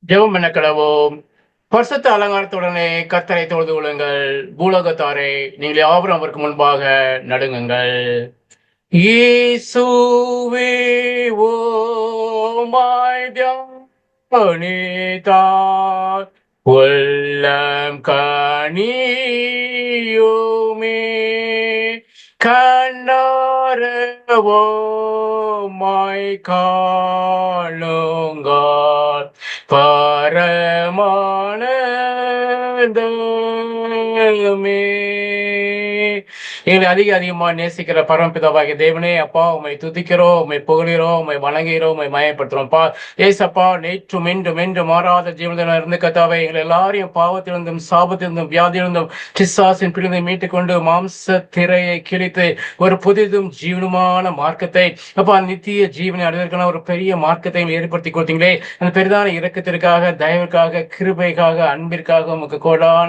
ஜெபம் பண்ண கடவோம். பரிசுத்த அலங்காரத்துடனே கர்த்தரை தொழுது கொள்ளுங்கள். பூலோகத்தாரே, நீங்கள் யாவரும் அவருக்கு முன்பாக நடுங்குங்கள். இயேசுவே ஓமாய் தியானித்தார் உள்ளம் கனியுமே கண்ணார ஓமாய் காணுங்கள் பரமானந்தமே. எங்களை அதிகமா நேசிக்கிற பரமபிதாவாகிய தேவனே, அப்பா உம்மை துதிக்கிறோம், உம்மை புகழுகிறோம், உம்மை வணங்குகிறோம், உம்மை மயப்படுத்துறோம்ப்பா. ஏசப்பா, நேற்றும் இன்றும் என்றும் மாறாத ஜீவனில் இருந்து கத்தாவே எங்களை எல்லாரையும் பாவத்திலிருந்தும் சாபத்திலிருந்தும் வியாதியிலிருந்தும் பிசாசின் பிடிந்து மீட்டுக் கொண்டு மாம்ச திரையை கிழித்து ஒரு புதிதும் ஜீவனுமான மார்க்கத்தை, அப்பா, நித்திய ஜீவனை அடைவதற்கான ஒரு பெரிய மார்க்கத்தை ஏற்படுத்தி கொடுத்தீங்களே. அந்த பெரிதான இரக்கத்திற்காக, தயவுக்காக, கிருபைக்காக, அன்பிற்காக உமக்கு கோடான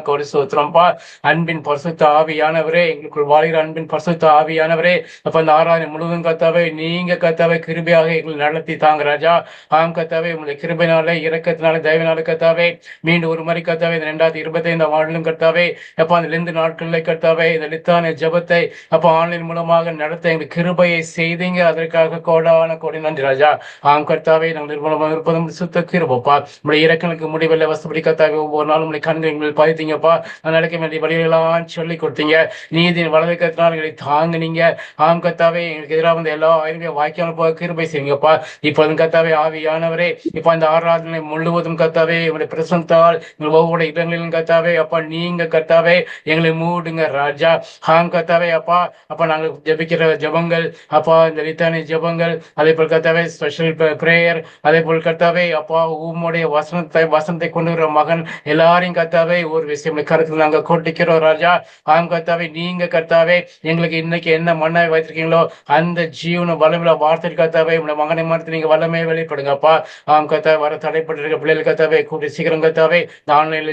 கோடி சோத்திரம்ப்பா. அன்பின் பரிசுத்த ஆவியானவரே, எங்களுக்குள் வாழ்கிற அன்பின் பரிசுத்த ஆவியானவரே, அப்ப அந்த ஆராதனை முழுவதும் கத்தாவே நீங்க கத்தாவே கிருபையாக எங்களை நடத்தி தாங்க ராஜா. ஆம் கத்தாவே, உங்களுடைய கிருபையினால, இரக்கத்தினால, தயவினால கத்தாவே மீண்டும் ஒரு முறை கத்தாவே இந்த 2025 ஆண்டிலும் கத்தாவே அப்ப அந்த 2 நாட்களில் கத்தாவே இந்த லித்தான ஜபத்தை அப்ப ஆன்லைன் மூலமாக நடத்த எங்களுக்கு கிருபையை செய்தீங்க. அதற்காக கோடி நன்றி ராஜா. ஆம் கர்த்தாவே, நாங்கள் நிர்மலமாக இருப்பதும் சுத்த கிருபப்பா. உங்களுடைய இறக்கங்களுக்கு முடிவில்லை வசப்படி கத்தாவே ஒவ்வொரு நாளும் உங்களுடைய கண்கள் எங்களுக்கு பதித்தீங்கப்பா. நடக்க வேண்டிய வழிகளெல்லாம் சொல்லி கொடுத்தீங்க. நீதியின் வலது கத்தினால் எங்களை தாங்குனீங்க. ஆம் கத்தாவே, எங்களுக்கு எதிராக வந்த எல்லா ஆயுதங்களையும் வாய்க்காமல் போக கிருபை செய்யுங்கப்பா. இப்போதும் கத்தாவே ஆவியானவரே, இப்ப அந்த ஆராதனை முழுவதும் கத்தாவே உங்களுடைய பிரசனத்தால் எங்கள் ஒவ்வொரு இடங்களிலும் கத்தாவே அப்பா நீங்க கத்தாவே எங்களை மூடுங்க ராஜா. ஆம் கத்தாவே அப்பா, அப்ப நாங்கள் ஜெபிக்கிற ஜெபங்கள் அப்பா, இந்த லித்தானி ஜெபங்கள், அதே போல் கத்தாவே ஸ்பெஷல் பிரேயர், அதே போல் கத்தாவே அப்பா உம்முடைய வசனத்தை கொண்டு வர மகன் எல்லாரையும் கத்தாவே ஒரு விஷயம் கருத்தில் நாங்கள் கொட்டிக்கிறோம் ராஜா. ஆம் கர்த்தாவே, நீங்க கர்த்தாவே எங்களுக்கு இன்னைக்கு என்ன மண்ணாய் வைத்திருக்கீங்களோ அந்த ஜீவன வல்லமையுள்ள வார்த்தை கர்த்தாவே உங்களுடைய மகனை மாற்றி நீங்க வல்லமையை வெளிப்படுங்கப்பா. ஆம் கர்த்தாவே, வர தடைப்பட்டு இருக்க பிள்ளைகள் கர்த்தாவே கூட்டி சீக்கிரம் கர்த்தாவே ஆன்லைன்ல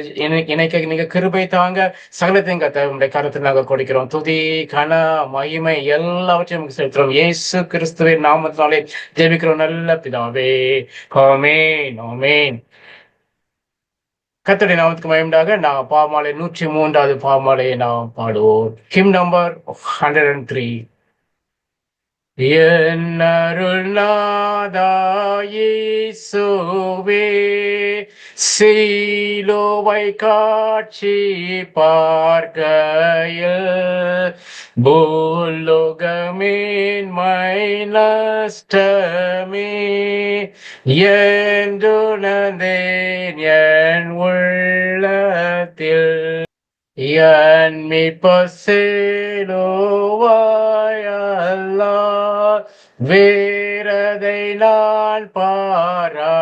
இணைக்க நீங்க கிருபை தாங்க. சகலத்தையும் கர்த்தாவே உங்களுடைய கருத்தில் நாங்கள் கொடுக்கிறோம். துதி கன மகிமை எல்லாவற்றையும் நமக்கு செலுத்துறோம். இயேசு கிறிஸ்துவின் நாமத்தினாலே ஜெபிக்கிறோம் நல்ல பிதாவே. ஆமென் ஆமென். கர்த்தருடைய நாமத்துக்கு மகிமையுண்டாக. நான் பாமாலை 103வது பாமாலையை நாம் பாடுவோம். Him number 103. என் அருள்நாதா இயேசுவே, சீலோவை காட்சி பார்க்கையில் பூலோகமேன் மை நஷ்டமே என்றுணர்ந்தேன் என் உள்ளத்தில். என் மீட்பசேலோவாயல்லால் வேறதை நான் பாராட்டுவேன்.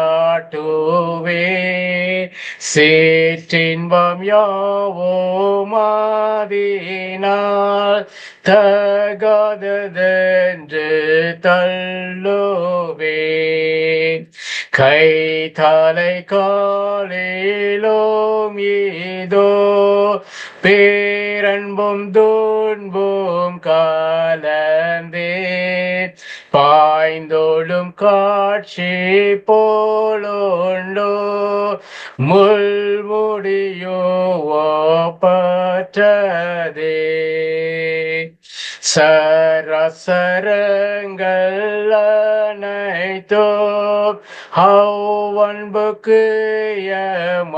சேற்றின்பம் யாவும் ஆதினால் தகாததென்று தள்ளுவேன். கை தலை காலிலும் இதோ பேரன்பும் துன்பும் கலந்தே பாய்ந்தோடும் காட்சி போலுண்டோ முள்முடியோ பற்றதே. சரசரங்கள் அனைத்தோம் அன்புக்கு ஏமாத்திரம்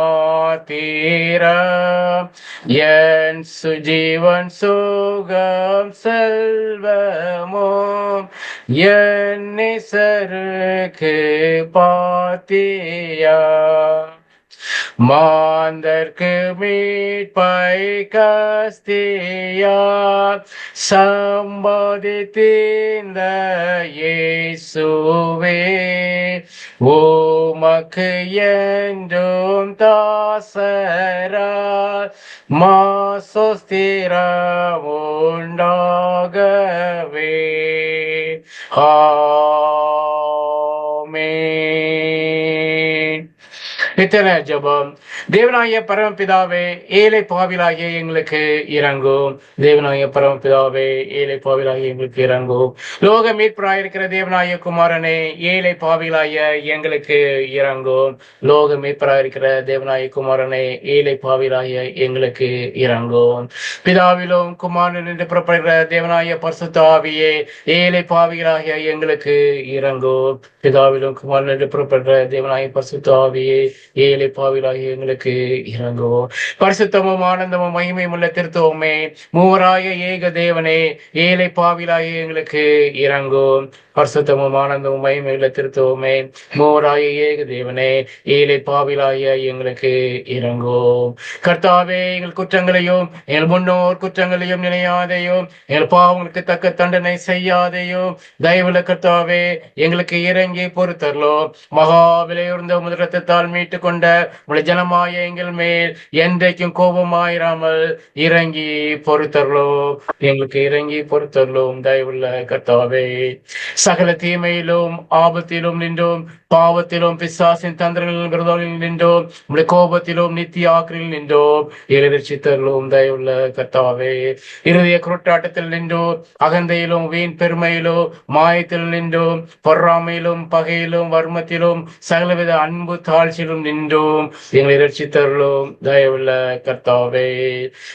என் சுஜீவன் சுகம் செல்வமும் என் நேசருக்கு பாத்தியா. மாந்தர்க்கு மீட்பை கஸ்தியா சம்பாதித்தீந்த இயேசுவே, உமக்கு என்றும் தாசரா மாசோஸ்திரம் உண்டாகவே. ஆமென். நித்திய ஜெபம். தேவனாகிய பரமபிதாவே, ஏழை பாவிலாகிய எங்களுக்கு இறங்கும். தேவனாகிய பரமபிதாவே, ஏழை பாவிலாகிய எங்களுக்கு இறங்கும். லோக மீட்பராயிருக்கிற தேவனாகிய குமாரனே, ஏழை பாவிலாகிய எங்களுக்கு இறங்கும். லோக மீட்பராயிருக்கிற தேவனாகிய குமாரனே, ஏழை பாவிலாகிய எங்களுக்கு இறங்கும். பிதாவிலும் குமாரன் என்று புறப்படுகிற தேவனாகிய பரிசுத்த ஆவியே, ஏழை பாவிகளாகிய எங்களுக்கு இறங்கும். பிதாவிலும் குமாரன் என்று புறப்படுகிற தேவனாகிய பரிசுத்த ஆவியே, ஏழை பாவிகளாகிய எங்களுக்கு இறங்கும். பரிசுத்தமும் ஆனந்தமும் மகிமையும் உள்ள திருத்துவமே, மூவராய ஏக தேவனே, ஏழை பாவிகளாகிய எங்களுக்கு இறங்கும். பரிசுத்தமும் ஆனந்தமும் மகிமையுள்ள திருத்துவமே, மூவராய ஏக தேவனே, ஏழை பாவிகளாகிய எங்களுக்கு இறங்கும். கர்த்தாவே, எங்கள் குற்றங்களையும் எங்கள் முன்னோர் குற்றங்களையும் நினையாதையும் எங்கள் பாவங்களுக்கு தக்க தண்டனை செய்யாதையும் தயவுள்ள கர்த்தாவே, எங்களுக்கு இறங்கி பொறுத்தரலோ. மகா விலையுறந்த முதலத்தால் மீட்டு கொண்ட உடைய ஜனமாய எங்கள் மேல் என்றைக்கும் கோபமாயிராமல் இறங்கி பொறுத்தரலோ. எங்களுக்கு இறங்கி பொறுத்தரலும் தயவுள்ள கர்த்தாவே. சகல தீமையிலும் ஆபத்திலும் நின்றோம், பாவத்திலும் பிசாசின் தந்திரங்களிலும் விரோதங்களில் நின்றோம், உடைய கோபத்திலும் நித்திய ஆக்கிரில் நின்றோம். இரட்சித்தருளும் தயவுள்ள கர்த்தாவே. இருதய குருட்டாட்டத்தில் நின்றோம், அகந்தையிலும் வீண் பெருமையிலும் மாயத்தில் நின்றோம், பொறாமையிலும் பகையிலும் வர்மத்திலும் சகலவித அன்பு தாழ்ச்சியிலும் நின்றோம். எங்களை இரட்சித்தருளும் தயவுள்ள கர்த்தாவே.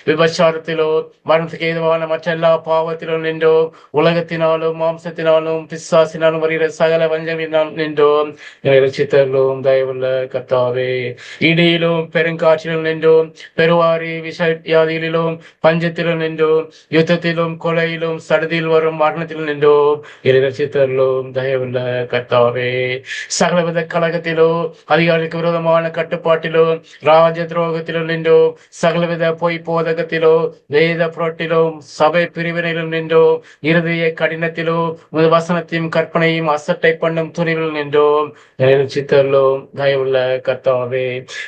விபச்சாரத்திலோ மரணத்துக்கு ஏதுவான மற்ற எல்லா பாவத்திலும் நின்றோம், உலகத்தினாலும் மாம்சத்தினாலும் பிசாசினாலும் வருகிற சகல வஞ்சங்களினாலும் நின்றோம். எங்களை இரட்சித்தருளும் தயவுள்ள கர்த்தாவே. இடியிலும் பெருங்காற்றிலும் நின்றோம், பெருவாரி விஷயாதிகளிலும் பஞ்சத்திலும் நின்றோம், யுத்தத்திலும் கொலையிலும் சடுதியில் வரும் மரணத்திலும் நின்றோம். இரட்சித்தருளும் தயவுள்ள கர்த்தாவே. சகலவித கழகத்திலோ அதிகாரிக்கு விரோதமான கட்டுப்பாட்டிலோ ராஜ துரோகத்திலும் நின்றோம், சகலவித பொய் போதகத்திலோ வேத புரட்டிலும் சபை பிரிவினையிலும் நின்றோம், இருதய கடினத்திலோ வசனத்தையும் கற்பனையும் அசட்டை பண்ணும் துணிவில் நின்றோம். இரட்சித்தருளும் தயவுள்ள கர்த்தாவே.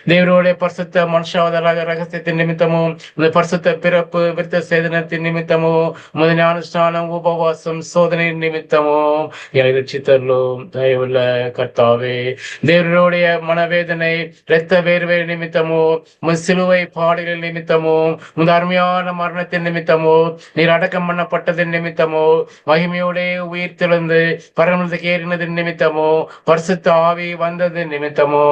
தேவனுடைய பரிசுத்த மனுஷாவதார ரகசியத்தின் நிமித்தமும் பரிசுத்த பிறப்பு விருத்த சேதனத்தின் நிமித்தமும் முதல் ஞானஸ்நானம் உபவாசம் சோதனை நிமித்தமும் இரட்சித்தருளும் தயவுள்ள கர்த்தாவே. தேவனுடைய மனவேதனை இரத்த வேர்வை நிமித்தமும் சிலுவை பாடுகள் நிமித்தமும் அருமையான மரணத்தின் நிமித்தமும் நீர் அடக்கம் பண்ணப்பட்டதின் நிமித்தமோ மகிமையோட உயிர் திறந்து பரமத்துக்கு ஏறினதின் நிமித்தமோ பரிசுத்த ஆவி வந்ததின் நிமித்தமோ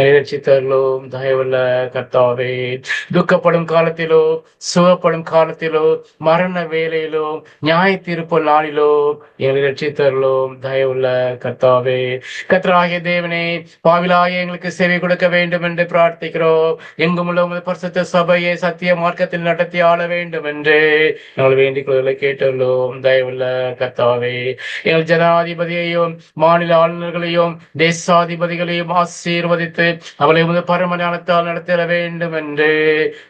இரட்சித்தருளும் தயவுள்ள கர்த்தாவே. துக்கப்படும் காலத்திலோ சுகப்படும் காலத்திலோ மரண வேலையிலோ நியாய தீர்ப்பு நாளிலோ இரட்சித்தருளும் தயவுள்ள கர்த்தாவே. கர்த்தராகிய தேவனே, பாவிலாகிய எங்களுக்கு சேவை கொடுக்க வேண்டும் என்று பிரார்த்திக்கிறோம். எங்கும் உள்ள பரிசுத்த சபையை சத்திய மார்க்கத்தில் நடத்தி ஆள வேண்டும் என்று நாங்கள் வேண்டிக் கொள்வதை கேட்டுள்ளோம். தயவுள்ள கர்த்தாவே, எங்கள் ஜனாதிபதியையும் மாநில ஆளுநர்களையும் தேசாதிபதிகளையும் ஆசீர்வதித்து அவளை பரம ஞானத்தால் நடத்திட வேண்டும் என்று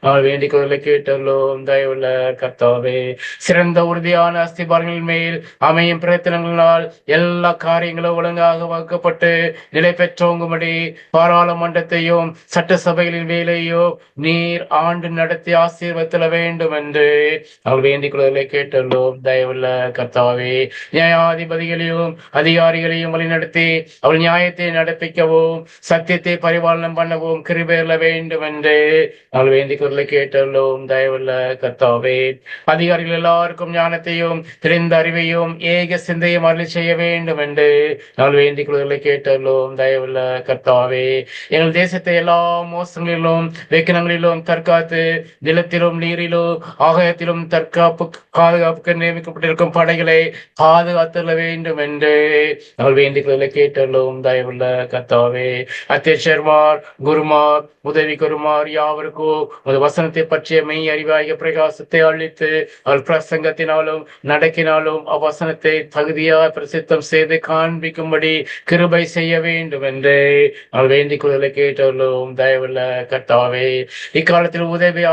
நாங்கள் வேண்டிக் கொள்வதை கேட்டுள்ளோம். தயவுள்ள கர்த்தாவே, சிறந்த உறுதியான அஸ்திபாரங்களின் மேல் அமையும் பிரயத்தனங்களினால் எல்லா காரியங்களும் ஒழுங்காக வகுக்கப்பட்டு நிலை பெற்றோங்கும்படி பாராளுமன்றத்தையும் சட்டசபைகளின் வேலையோ நீர் ஆண்டு நடத்தி ஆசீர்வதித்திட வேண்டும் என்று அவள் வேண்டிக் கொள்வதை கேட்டுள்ளோம். தயவுள்ள கர்த்தாவே, நியாயாதிபதிகளையும் அதிகாரிகளையும் வழிநடத்தி அவள் நியாயத்தை நடப்பிக்கவும் சத்தியத்தை பரிபாலனம் பண்ணவும் கிருபையிட வேண்டும் என்று அவள் வேண்டிக் கொள்வதை கேட்டுள்ளோம். தயவுள்ள கர்த்தாவே, அதிகாரிகள் எல்லாருக்கும் ஞானத்தையும் தெரிந்த அறிவையும் ஏக சிந்தையும் அருளி செய்ய வேண்டும் என்று நாங்கள் வேண்டிக் கொள்வதை கேட்டுள்ளோம். தயவுள்ள கர்த்தாவே, எங்கள் தேசத்தை எல்லா மோசங்களிலும் வெக்கினங்களிலும் தற்காத்து நிலத்திலும் நீரிலும் ஆகாயத்திலும் தற்காப்பு பாதுகாப்புக்கு நியமிக்கப்பட்டிருக்கும் படைகளை பாதுகாத்துள்ள வேண்டும் என்று நாங்கள் வேண்டிக் கொள்வதை கேட்டுள்ளோம். தயவுள்ள கர்த்தாவே, அத்தியட்சர்மார் குருமார் உதவி குருமார் யாவருக்கும் ஒரு வசனத்தை பற்றிய மெய் அறிவாகிய பிரகாசத்தை அளித்து அவள் பிரசங்கத்தினாலும் நடக்கினாலும் அவ்வசனத்தை தகுதியாக பிரசித்தம் செய்து காண்பிக்கும்படி கிருபை செய்ய வேண்டும் என்று அவள் வேண்டிக் கொள்வதை கேட்டுள்ளோம். தயவுள்ள கர்த்தாவே, இக்காலத்தில் உதவி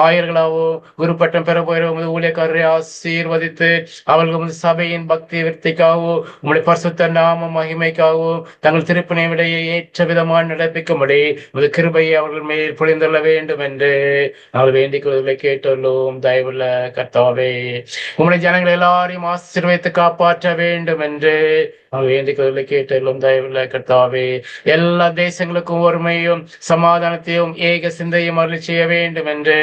ஆயர்களாவும் குரு பட்டம் பெற போகிற ஊழியக்காரரை ஆசீர்வதித்து அவர்கள் சபையின் பக்தி விருத்திக்காகவும் உங்களுடைய பரிசுத்த நாம மகிமைக்காகவும் தங்கள் திருப்பினை விடையை ஏற்ற விதமாக நடப்பிக்கும்படி கிருபையை அவர்கள் மேல் பொழிந்துள்ள வேண்டும் என்று நாங்கள் வேண்டிக் கொள்வதை கேட்டுள்ளோம். தயவுள்ள கர்த்தாவே, உங்களுடைய ஜனங்கள் எல்லாரையும் ஆசீர்வதித்து காப்பாற்ற வேண்டும் என்று நாங்கள் வேண்டிக் கேட்டலும் தயவுள்ள கர்த்தாவே எல்லா தேசங்களுக்கும் ஒருமையும் சமாதானத்தையும் ஏக சிந்தையும் அருள் செய்ய வேண்டும் என்று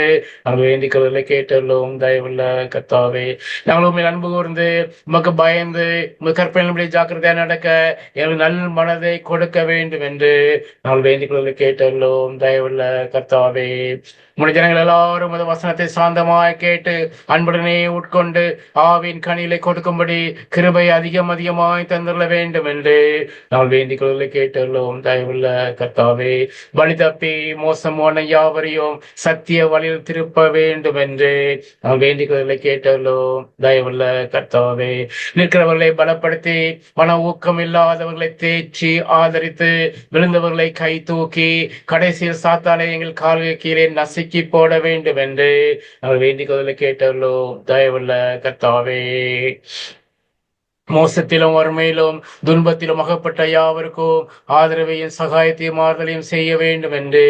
நாங்கள் வேண்டிக் கேட்டலும் தயவுள்ள கர்த்தாவே நாங்கள் உண்மையில் அன்பு கூர்ந்து உமக்கு பயந்து உங்கள் கற்பனை ஜாக்கிரதையா நடக்க எங்களுக்கு நல் மனதை கொடுக்க வேண்டும் என்று நாங்கள் வேண்டிக் கேட்டலும் தயவுள்ள கர்த்தாவே உடைய ஜனங்கள் எல்லாரும் அந்த வசனத்தை சாந்தமாய் கேட்டு அன்புடனே உட்கொண்டு ஆவின் கனிகளை கொடுக்கும்படி கிருபை அதிகம் அதிகமாய் தந்துள்ள வேண்டும் என்று நாங்கள் வேண்டிக் கேட்டுள்ளோம் தயவுள்ள கர்த்தாவே வழி தப்பி மோசமான யாவரையும் சத்திய வழியில் திருப்ப வேண்டும் என்று நாங்கள் வேண்டிக் கேட்டுள்ளோம் தயவுள்ள கர்த்தாவே நிற்கிறவர்களை பலப்படுத்தி மன ஊக்கம் இல்லாதவர்களை தேற்றி ஆதரித்து விழுந்தவர்களை கை தூக்கி கடைசியில் சாத்தானை எங்கள் கால்கள் கீழே நசுக்கி போட வேண்டும் என்று நாங்கள் வேண்டிக் கேட்டுள்ளோம் தயவுள்ள கர்த்தாவே மோசத்திலும் வறுமையிலும் துன்பத்திலும் அகப்பட்ட யாவருக்கும் ஆதரவையும் சகாயத்தையும் ஆறுதலையும் செய்ய வேண்டும் என்று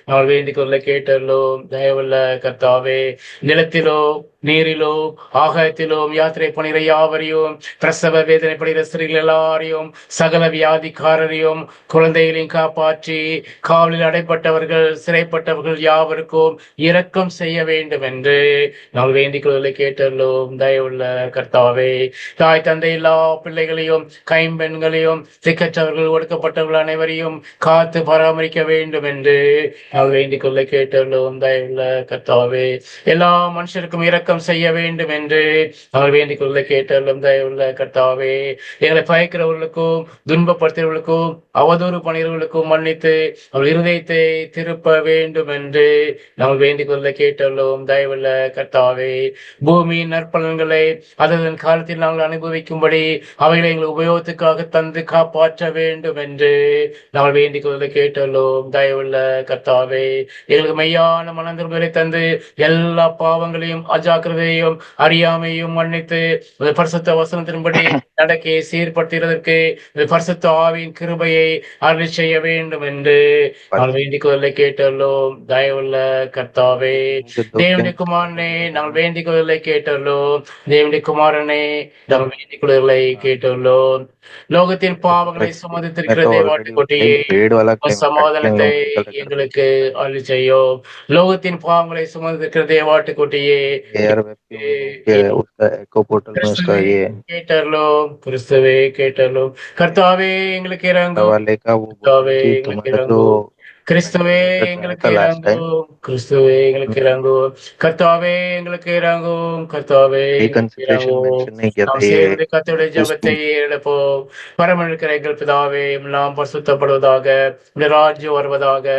நாங்கள் வேண்டிக் கேட்டுள்ளோம் தயவுள்ள கர்த்தாவே நிலத்திலோ நீரிலோ ஆகாயத்திலும் யாத்திரை பணிகிற யாவரையும் பிரசவ வேதனைப்படுகிற ஸ்திரீகள் எல்லாரையும் சகல வியாதிக்காரரையும் குழந்தைகளையும் காப்பாற்றி காவலில் அடைப்பட்டவர்கள் சிறைப்பட்டவர்கள் யாவருக்கும் இரக்கம் செய்ய வேண்டும் என்று நாங்கள் வேண்டிக் கேட்டுள்ளோம் தயவுள்ள கர்த்தாவே தாய் தந்தை எல்லா பிள்ளைகளையும் கைம்பெண்களையும் திக்கற்றவர்கள் ஒடுக்கப்பட்டவர்கள் அனைவரையும் காத்து பராமரிக்க வேண்டும் என்று நாங்கள் வேண்டிக் கேட்டுள்ளோம் தயவுள்ள கர்த்தாவே எல்லா மனுஷருக்கும் இரக்கம் செய்ய வேண்டும் என்று நாங்கள் வேண்டிக் கேட்டுள்ளோம் தயவுள்ள கர்த்தாவே எங்களை பயக்கிறவர்களுக்கும் துன்பப்படுத்துகிறவர்களுக்கும் அவதூறு பணிகளுக்கும் மன்னித்து அவர் இருதயத்தை திருப்ப வேண்டும் என்று நாங்கள் வேண்டிக் கேட்டுள்ளோம் தயவுள்ள கர்த்தாவே பூமியின் நற்பலன்களை அதன் காலத்தில் நாங்கள் அனுபவிக்கும்படி அவைகளை எங்கள் உபயோகத்துக்காக தந்து காப்பாற்ற வேண்டும் என்று நாங்கள் வேண்டிக் கேட்டுள்ளோம் தயவுள்ள கர்த்தாவே எங்களுக்கு மெய்யான மனந்திரும்பலை தந்து எல்லா பாவங்களையும் அஜாக்கிரதையும் அறியாமையும் மன்னித்து பரிசுத்த வசனத்தின்படி நடக்கை சீர்படுத்துகிறதற்கு பரிசுத்த ஆவியின் கிருபையை அருள் செய்ய வேண்டும் என்று நாங்கள் வேண்டிக் கேட்டுள்ளோம் தயவுள்ள கர்த்தாவே தேவனுடைய குமாரனே நாங்கள் வேண்டிக் கேட்டுள்ளோம் தேவனுடைய குமாரனே நாங்கள் வேண்டிக் கேட்டுள்ளோம் லோகத்தின் பாவங்களை சுமந்திருக்கிற தேவாட்டுக்குட்டியே சமாதானத்தை எங்களுக்கு அருள் செய்யும் லோகத்தின் பாவங்களை சுமந்திருக்கிற தேவாட்டுக்குட்டியே கேட்டர்லோ கிறிஸ்துவே கேட்டர்லோ கர்த்தாவே எங்களுக்கு இறங்கும் கர்த்தாவே எங்களுக்கு இறங்கும் கிறிஸ்துவே எங்களுக்கு இறங்கும் கிறிஸ்துவே எங்களுக்கு இறங்கும் கர்த்தாவே எங்களுக்கு இறங்கும் கர்த்தாவே நாம் சேர்ந்து கர்த்தருடைய ஜெபத்தை எடுப்போம் பரம இருக்கிற எங்கள் பிதாவே எல்லாம் பரிசுத்தப்படுவதாக ராஜ்யம் வருவதாக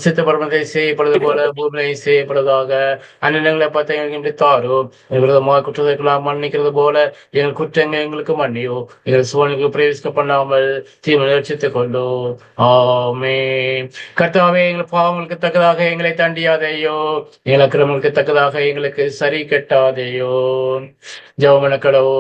சித்த பரமத்தை செய்யப்படுவது போல பூமியை செய்யப்படுவதாக அந்நிலங்களை பார்த்து எங்களுக்கு தாரும் விரோதமாக குற்றத்தைக்கெல்லாம் மன்னிக்கிறது போல எங்கள் குற்றங்கள் எங்களுக்கு மன்னியோ எங்கள் சூழ்நிலைக்கு பிரவேசிக்க பண்ணாமல் தீமை ரட்சித்துக் கொண்டோம் ஆமென். கர்த்தாவே எங்கள் பாவங்களுக்கு தக்கதாக எங்களை தண்டியாதையோ எங்கள் அக்கிரமங்களுக்கு தக்கதாக எங்களுக்கு சரி கட்டாதையோ ஜெபமன கடவோ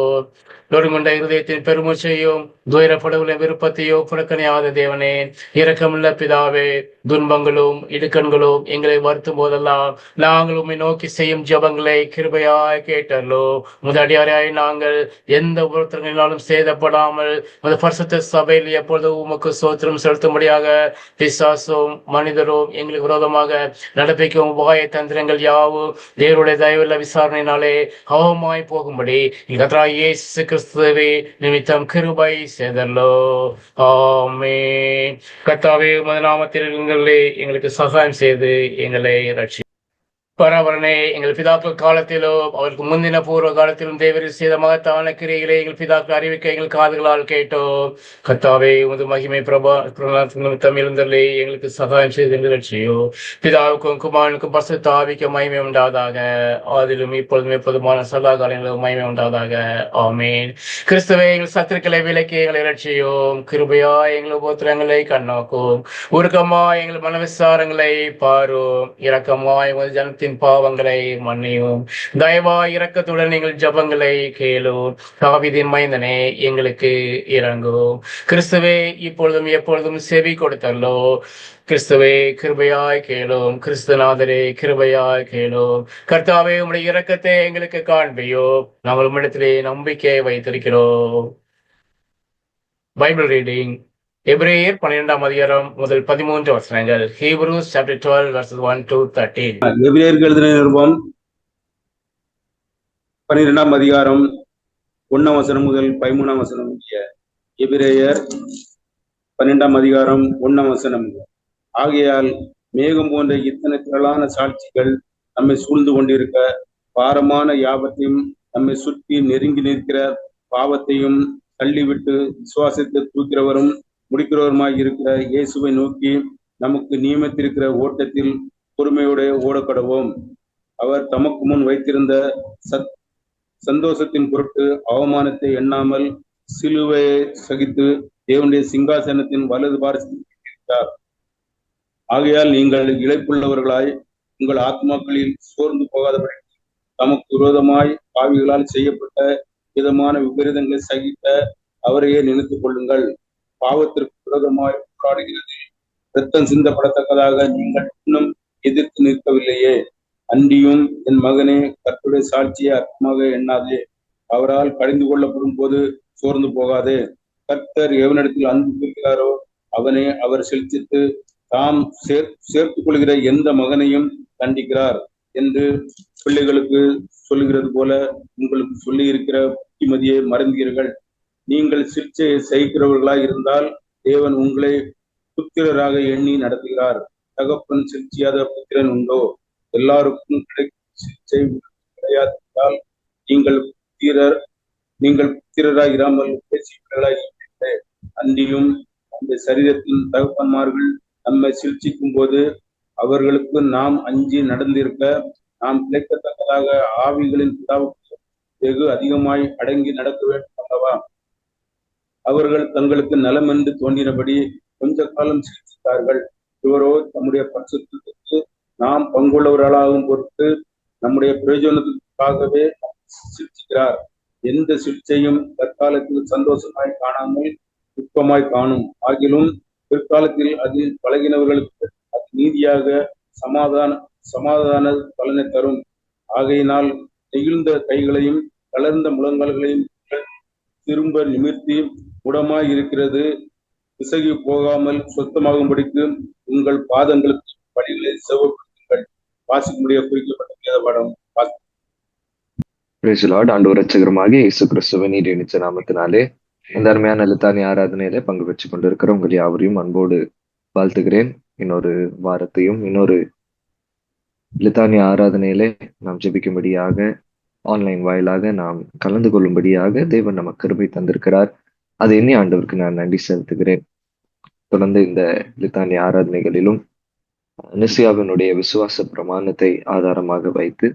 நொறுங்குண்ட இருதயத்தின் பெருமூச்சையும் துயரப்படுகளின் விருப்பத்தையோ புறக்கணியாத தேவனே இரக்கமுள்ள பிதாவே துன்பங்களும் இடுக்கண்களும் எங்களை வருத்தும் போதெல்லாம் நாங்கள் உண்மை நோக்கி செய்யும் ஜபங்களை கிருபையாய் கேட்டல்லோ முதடியாராய் நாங்கள் எந்த ஒருத்தர்களினாலும் சேதப்படாமல் பரிசுத்த சபையில் எப்பொழுது உமக்கு சோத்திரம் செலுத்தும்படியாக பிசாசும் மனிதரும் எங்களுக்கு விரோதமாக நடப்பிக்கும் உபாய தந்திரங்கள் யாவும் தேவனுடைய தயவுள்ள விசாரணையினாலே அவமாய் போகும்படி கர்த்தராகிய இயேசு கிறிஸ்துவே நிமித்தம் கிருபை செய்தல்லோ ஆமென். கர்த்தாவே உமது நாமத்தில் எங்களுக்கு சகாயம் செய்து எங்களை ரட்சி பரவரனே எங்கள் பிதாக்கள் காலத்திலும் அவருக்கு முந்தின பூர்வ காலத்திலும் தேவரில் செய்த மகத்தான கிரைகளை எங்கள் பிதாக்கள் அறிவிக்க எங்கள் காதுகளால் கேட்டோம். கர்த்தாவே உமது மகிமை நிமித்தம் இருந்தே எங்களுக்கு சகாயம் செய்து ரட்சியோ பிதாவுக்கும் குமாரனுக்கும் பரிசுத்த ஆவிக்கு மகிமை உண்டாதாக ஆதிலும் இப்பொழுதும் எப்போதுமான சதா காலங்களும் மகிமை உண்டாதாக ஆமென். கிறிஸ்துவே எங்கள் சத்துருக்களை விலக்கி எங்களை ரட்சியோம் கிருபையா எங்கள் உபத்திரங்களை கண்ணோக்கும் உருக்கமா எங்கள் மன விசாரங்களை பாரும் இரக்கமாய் ஜனத்தின் பாவங்களை மன்னியும் தயவா இரக்கத்துடன் நீங்கள் ஜபங்களை கேளும் தாவீதின் மைந்தனே எங்களுக்கு இறங்கும் கிறிஸ்துவே இப்பொழுதும் எப்பொழுதும் செவி கொடுத்தல்லோ கிறிஸ்துவே கிருபையாய் கேளும் கிறிஸ்துநாதரே கிருபையாய் கேளும் கர்த்தாவே உம்முடைய இரக்கத்தை எங்களுக்கு காண்பியோ நாங்கள் உம்மிடத்திலே நம்பிக்கை வைத்திருக்கிறோம். பைபிள் ரீடிங் எபிரேயர் 12ஆம் அதிகாரம் முதல் 13 வசனங்கள். Hebrews chapter 12 verses 1 to 13. எபிரேயருக்கு எழுதின நிருபம் 12ஆம் அதிகாரம் 1ஆம் வசனம் முதல் 13ஆம் வசனம் முடிய. எபிரேயர் 12ஆம் அதிகாரம் 1ஆம் வசனம். ஆகையால் மேகம் போன்ற இத்தனை திரளான சாட்சிகள் நம்மை சூழ்ந்து கொண்டிருக்க, பாரமான யாவத்தையும் நம்மை சுற்றி நெருங்கி நிற்கிற பாவத்தையும் தள்ளிவிட்டு விசுவாசத்தை தூக்கிறவரும் முடிக்கிறவருமாய் இருக்கிற இயேசுவை நோக்கி நமக்கு நியமித்திருக்கிற ஓட்டத்தில் பொறுமையோட ஓடக்கடவோம். அவர் தமக்கு முன் வைத்திருந்த சந்தோஷத்தின் பொருட்டு அவமானத்தை எண்ணாமல் சிலுவையை சகித்து தேவனுடைய சிங்காசனத்தின் வலது பார்த்தார். ஆகையால் நீங்கள் இளைப்புள்ளவர்களாய் உங்கள் ஆத்மாக்களில் சோர்ந்து போகாதபடி தமக்கு விரோதமாய் பாவிகளால் செய்யப்பட்ட விதமான விபரீதங்களை சகித்த அவரையே நினைத்துக் கொள்ளுங்கள். பாவத்திற்கு விரோதமாய் போராடுகிறது இரத்தம் சிந்தப்படத்தக்கதாக நீங்கள் இன்னும் எதிர்த்து நிற்கவில்லையே. அன்றியும் என் மகனே, கர்த்தருடைய சாட்சியை அர்த்தமாக எண்ணாதே. அவரால் கடிந்து கொள்ளப்படும் போது சோர்ந்து போகாதே. கர்த்தர் எவனிடத்தில் அன்பு கொள்கிறாரோ அவனை அவர் செலுத்தித்து தாம் சேர்த்துக் கொள்கிற எந்த மகனையும் தண்டிக்கிறார் என்று பிள்ளைகளுக்கு சொல்லுகிறது போல உங்களுக்கு சொல்லி இருக்கிற புத்திமதியை மறந்தீர்கள். நீங்கள் சிற்சையை சகிக்கிறவர்களாய் இருந்தால் தேவன் உங்களை புத்திரராக எண்ணி நடத்துகிறார். தகப்பன் சிற்சியாத புத்திரன் உண்டோ? எல்லாருக்கும் கிடைக்கும் சிற்சை கிடையாததால் நீங்கள் புத்திரராய் இராமல் பேசியவர்களாய் இருக்கிறீர்களே. அன்றியும் அந்த சரீரத்தின் தகப்பன்மார்கள் நம்மை சிரிச்சிக்கும் போது அவர்களுக்கு நாம் அஞ்சி நடந்திருக்க, நாம் கிடைக்கத்தக்கதாக ஆவிகளின் பிதாவுக்கு வெகு அதிகமாய் அடங்கி நடக்க வேண்டும் அல்லவா? அவர்கள் தங்களுக்கு நலம் என்று தோன்றினபடி கொஞ்ச காலம் சிரித்தார்கள். இவரோ தம்முடைய பரிசுத்தத்திற்கு நாம் பங்குள்ளவர்களாகும் பொருட்டு நம்முடைய பிரயோஜனத்துக்காகவே சிரிக்கிறார். எந்த சிகிச்சையும் தற்காலத்தில் சந்தோஷமாய் காணாமல் துக்கமாய் காணும். ஆகிலும் பிற்காலத்தில் அதில் பழகினவர்களுக்கு அது நீதியாக சமாதான பலனை தரும். ஆகையினால் நெகிழ்ந்த கைகளையும் தளர்ந்த முழங்கால்களையும் திரும்ப நிமிர்த்தி உடமாய் இருக்கிறது பிசகி போகாமல் சொத்தமாகும்படிக்கு உங்கள் பாதங்களுக்கு வழிகளை செவ்வப்படுத்துங்கள். வாசிக்கும்படிய குறிக்கப்பட்ட பாடம். ஆண்டவர் ரட்சகருமாகிய இயேசு கிறிஸ்துவின் இணைச்ச நாமத்தினாலே இந்த அருமையான லித்தானி ஆராதனையில பங்கு பெற்றுக் கொண்டிருக்கிற உங்கள் யாவரையும் அன்போடு வாழ்த்துகிறேன். இன்னொரு வாரத்தையும் இன்னொரு லித்தானி ஆராதனையிலே நாம் ஜெபிக்கும்படியாக ஆன்லைன் வாயிலாக நாம் கலந்து கொள்ளும்படியாக தேவன் நமக்கு கிருபை தந்திருக்கிறார். அதை எண்ணி ஆண்டவருக்கு நான் நன்றி செலுத்துகிறேன். தொடர்ந்து இந்த லித்தானி ஆராதனைகளிலும் நிசியாவினுடைய விசுவாச பிரமாணத்தை ஆதாரமாக வைத்து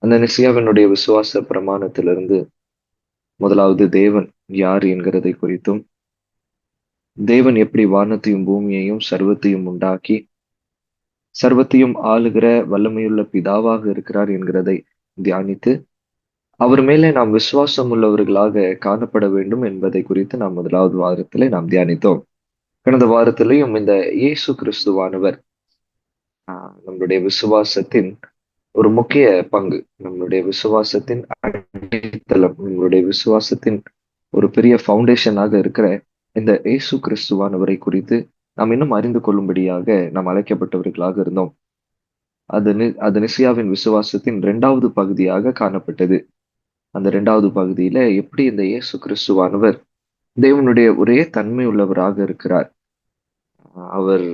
அந்த நிசியாவினுடைய விசுவாச பிரமாணத்திலிருந்து முதலாவது தேவன் யார் என்கிறதை குறித்தும், தேவன் எப்படி வானத்தையும் பூமியையும் சர்வத்தையும் உண்டாக்கி சர்வத்தையும் ஆளுகிற வல்லமையுள்ள பிதாவாக இருக்கிறார் என்கிறதை தியானித்து அவர் மேலே நாம் விசுவாசம் உள்ளவர்களாக காணப்பட வேண்டும் என்பதை குறித்து நாம் முதலாவது வாரத்திலே நாம் தியானித்தோம். கடந்த வாரத்திலையும் இந்த இயேசு கிறிஸ்துவானவர் நம்மளுடைய விசுவாசத்தின் ஒரு முக்கிய பங்கு, நம்மளுடைய விசுவாசத்தின் அடித்தளம், நம்மளுடைய விசுவாசத்தின் ஒரு பெரிய ஃபவுண்டேஷனாக இருக்கிற இந்த இயேசு கிறிஸ்துவானவரை குறித்து நாம் இன்னும் அறிந்து கொள்ளும்படியாக நாம் அழைக்கப்பட்டவர்களாக இருந்தோம். அது நிசியாவின் விசுவாசத்தின் 2வது பகுதியாக காணப்பட்டது. அந்த 2வது பகுதியில எப்படி இந்த இயேசு கிறிஸ்துவானவர் தேவனுடைய ஒரே தன்மை உள்ளவராக இருக்கிறார், அவர்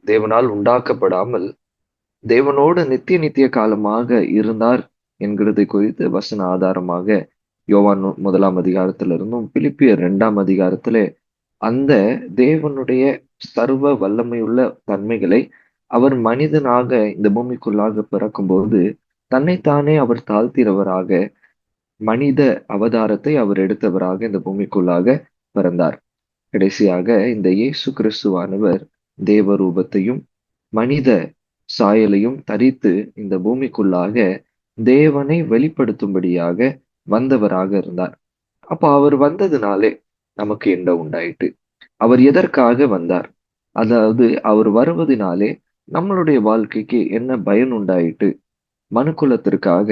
தேவனால் உண்டாக்கப்படாமல் தேவனோடு நித்திய காலமாக இருந்தார் என்கிறதை குறித்து வசன ஆதாரமாக யோவான் 1ஆம் அதிகாரத்திலிருந்தும் பிலிப்பியர் 2ஆம் அதிகாரத்திலே அந்த தேவனுடைய சர்வ வல்லமையுள்ள தன்மைகளை அவர் மனிதனாக இந்த பூமிக்குள்ளாக பிறக்கும்போது தன்னைத்தானே அவர் தாழ்த்திறவராக மனித அவதாரத்தை அவர் எடுத்தவராக இந்த பூமிக்குள்ளாக பிறந்தார். கடைசியாக இந்த இயேசு கிறிஸ்துவானவர் தேவ ரூபத்தையும் மனித சாயலையும் தரித்து இந்த பூமிக்குள்ளாக தேவனை வெளிப்படுத்தும்படியாக வந்தவராக இருந்தார். அப்ப அவர் வந்ததுனாலே நமக்கு என்ன உண்டாயிட்டு? அவர் எதற்காக வந்தார்? அதாவது அவர் வருவதனாலே நம்மளுடைய வாழ்க்கைக்கு என்ன பயன் உண்டாயிட்டு? மனுக்குலத்திற்காக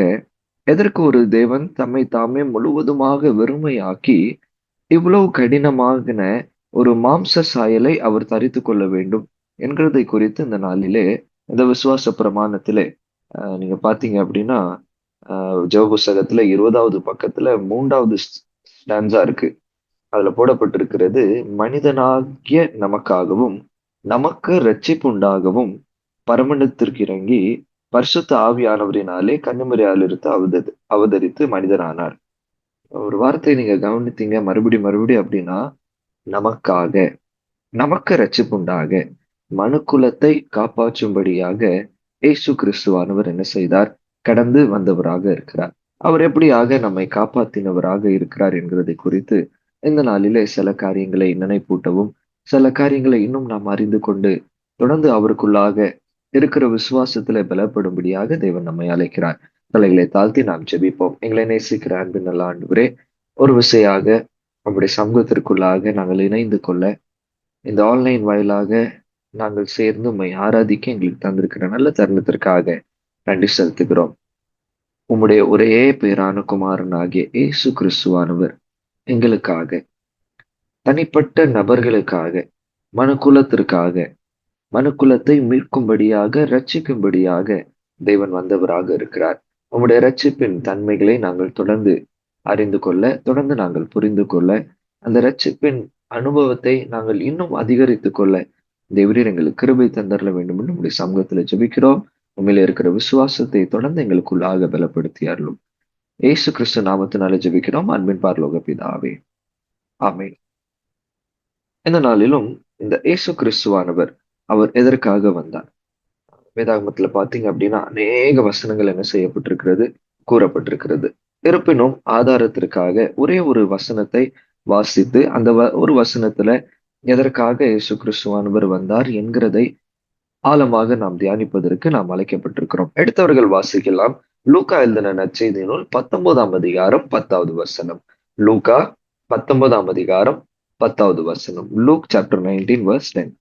எதற்கு ஒரு தேவன் தம்மை தாமே முழுவதுமாக வெறுமையாக்கி இவ்வளவு கடினமான ஒரு மாம்ச சாயலை அவர் தரித்து கொள்ள வேண்டும் என்கிறதை குறித்து இந்த நாளிலே இந்த விசுவாச பிரமாணத்திலே நீங்க பாத்தீங்க அப்படின்னா ஜெப புஸ்தகத்துல 20வது பக்கத்துல 3வது ஸ்டான்ஸா இருக்கு. அதுல போடப்பட்டிருக்கிறது, மனிதனாகிய நமக்காகவும் நமக்கு இரட்சிப்புண்டாகவும் பரமண்டத்திற்கு இறங்கி பரிசுத்த ஆவியானவரினாலே கன்னிமரியாலிருந்து அவதரித்து மனிதனானார். ஒரு வார்த்தை நீங்க கவனித்தீங்க மறுபடி அப்படின்னா, நமக்காக, நமக்கு இரட்சிப்புண்டாக, மனுக்குலத்தை காப்பாற்றும்படியாக இயேசு கிறிஸ்துவானவர் என்ன செய்தார்? கடந்து வந்தவராக இருக்கிறார். அவர் எப்படியாக நம்மை காப்பாற்றினவராக இருக்கிறார் என்கிறதை குறித்து இந்த நாளிலே சில காரியங்களை நினைப்பூட்டவும், சில காரியங்களை இன்னும் நாம் அறிந்து கொண்டு தொடர்ந்து அவருக்குள்ளாக இருக்கிற விசுவாசத்துல பலப்படும்படியாக தேவன் நம்மை அழைக்கிறார். தலைகளை தாழ்த்தி நாம் ஜெபிப்போம். எங்களை நேசிக்கிற அன்பின் நல்ல ஆண்டவரே, ஒரு விசையாக நம்முடைய சமூகத்திற்குள்ளாக நாங்கள் இணைந்து கொள்ள, இந்த ஆன்லைன் வாயிலாக நாங்கள் சேர்ந்து உம்மை ஆராதிக்க எங்களுக்கு தந்திருக்கிற நல்ல தருணத்திற்காக நன்றி செலுத்துகிறோம். உம்முடைய ஒரே பேரான குமாரனாகிய இயேசு கிறிஸ்துவானவர் எங்களுக்காக, தனிப்பட்ட நபர்களுக்காக, மனுக்குலத்திற்காக, மனுக்குலத்தை மீட்கும்படியாக, ரட்சிக்கும்படியாக தேவன் வந்தவராக இருக்கிறார். உம்முடைய ரட்சிப்பின் தன்மைகளை நாங்கள் தொடர்ந்து அறிந்து கொள்ள, தொடர்ந்து நாங்கள் புரிந்து கொள்ள, அந்த ரட்சிப்பின் அனுபவத்தை நாங்கள் இன்னும் அதிகரித்துக் கொள்ள தேவரீர் எங்களுக்கு கிருபை தந்தரல வேண்டும் என்று நம்முடைய சமூகத்துல ஜெபிக்கிறோம். உண்மையில இருக்கிற விசுவாசத்தை தொடர்ந்து எங்களுக்குள்ளாக பலப்படுத்தி அருளும். இயேசு கிறிஸ்து நாமத்தினால ஜெபிக்கிறோம் அன்பின் பரலோக பிதாவே, ஆமென். இந்த நாளிலும் இந்த இயேசு கிறிஸ்துவானவர் அவர் எதற்காக வந்தார்? வேதாகமத்துல பாத்தீங்க அப்படின்னா அநேக வசனங்கள் என்ன செய்யப்பட்டிருக்கிறது, கூறப்பட்டிருக்கிறது. இருப்பினும் ஆதாரத்திற்காக ஒரே ஒரு வசனத்தை வாசித்து அந்த ஒரு வசனத்துல எதற்காக இயேசு கிறிஸ்துவானவர் வந்தார் என்கிறதை ஆழமாக நாம் தியானிப்பதற்கு நாம் அழைக்கப்பட்டிருக்கிறோம். எடுத்தவர்கள் வாசிக்கலாம். லூக்கா எழுதின நற்செய்தி நூல் 19ஆம் அதிகாரம் 10வது வசனம். லூக்கா 19ஆம் அதிகாரம் 10வது வசனம். Look chapter 19 verse 10.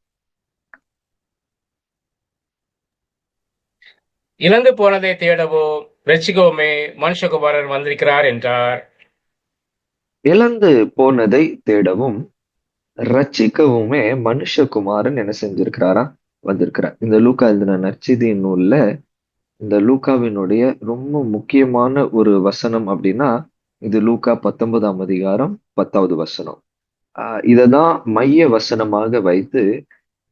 இழந்து போனதை தேடவும் ரட்சிக்கவுமே மனுஷகுமாரன் வந்திருக்கிறார் என்றார். இழந்து போனதை தேடவும் ரட்சிக்கவுமே மனுஷகுமாரன் என்ன செஞ்சிருக்கிறாரா? வந்திருக்கிறார். இந்த லூக்கா எழுதின நற்செய்தி நூல்ல இந்த லூக்காவினுடைய ரொம்ப முக்கியமான ஒரு வசனம் அப்படின்னா இது லூக்கா 19ஆம் அதிகாரம் 10வது வசனம். இததான் மைய வசனமாக வைத்து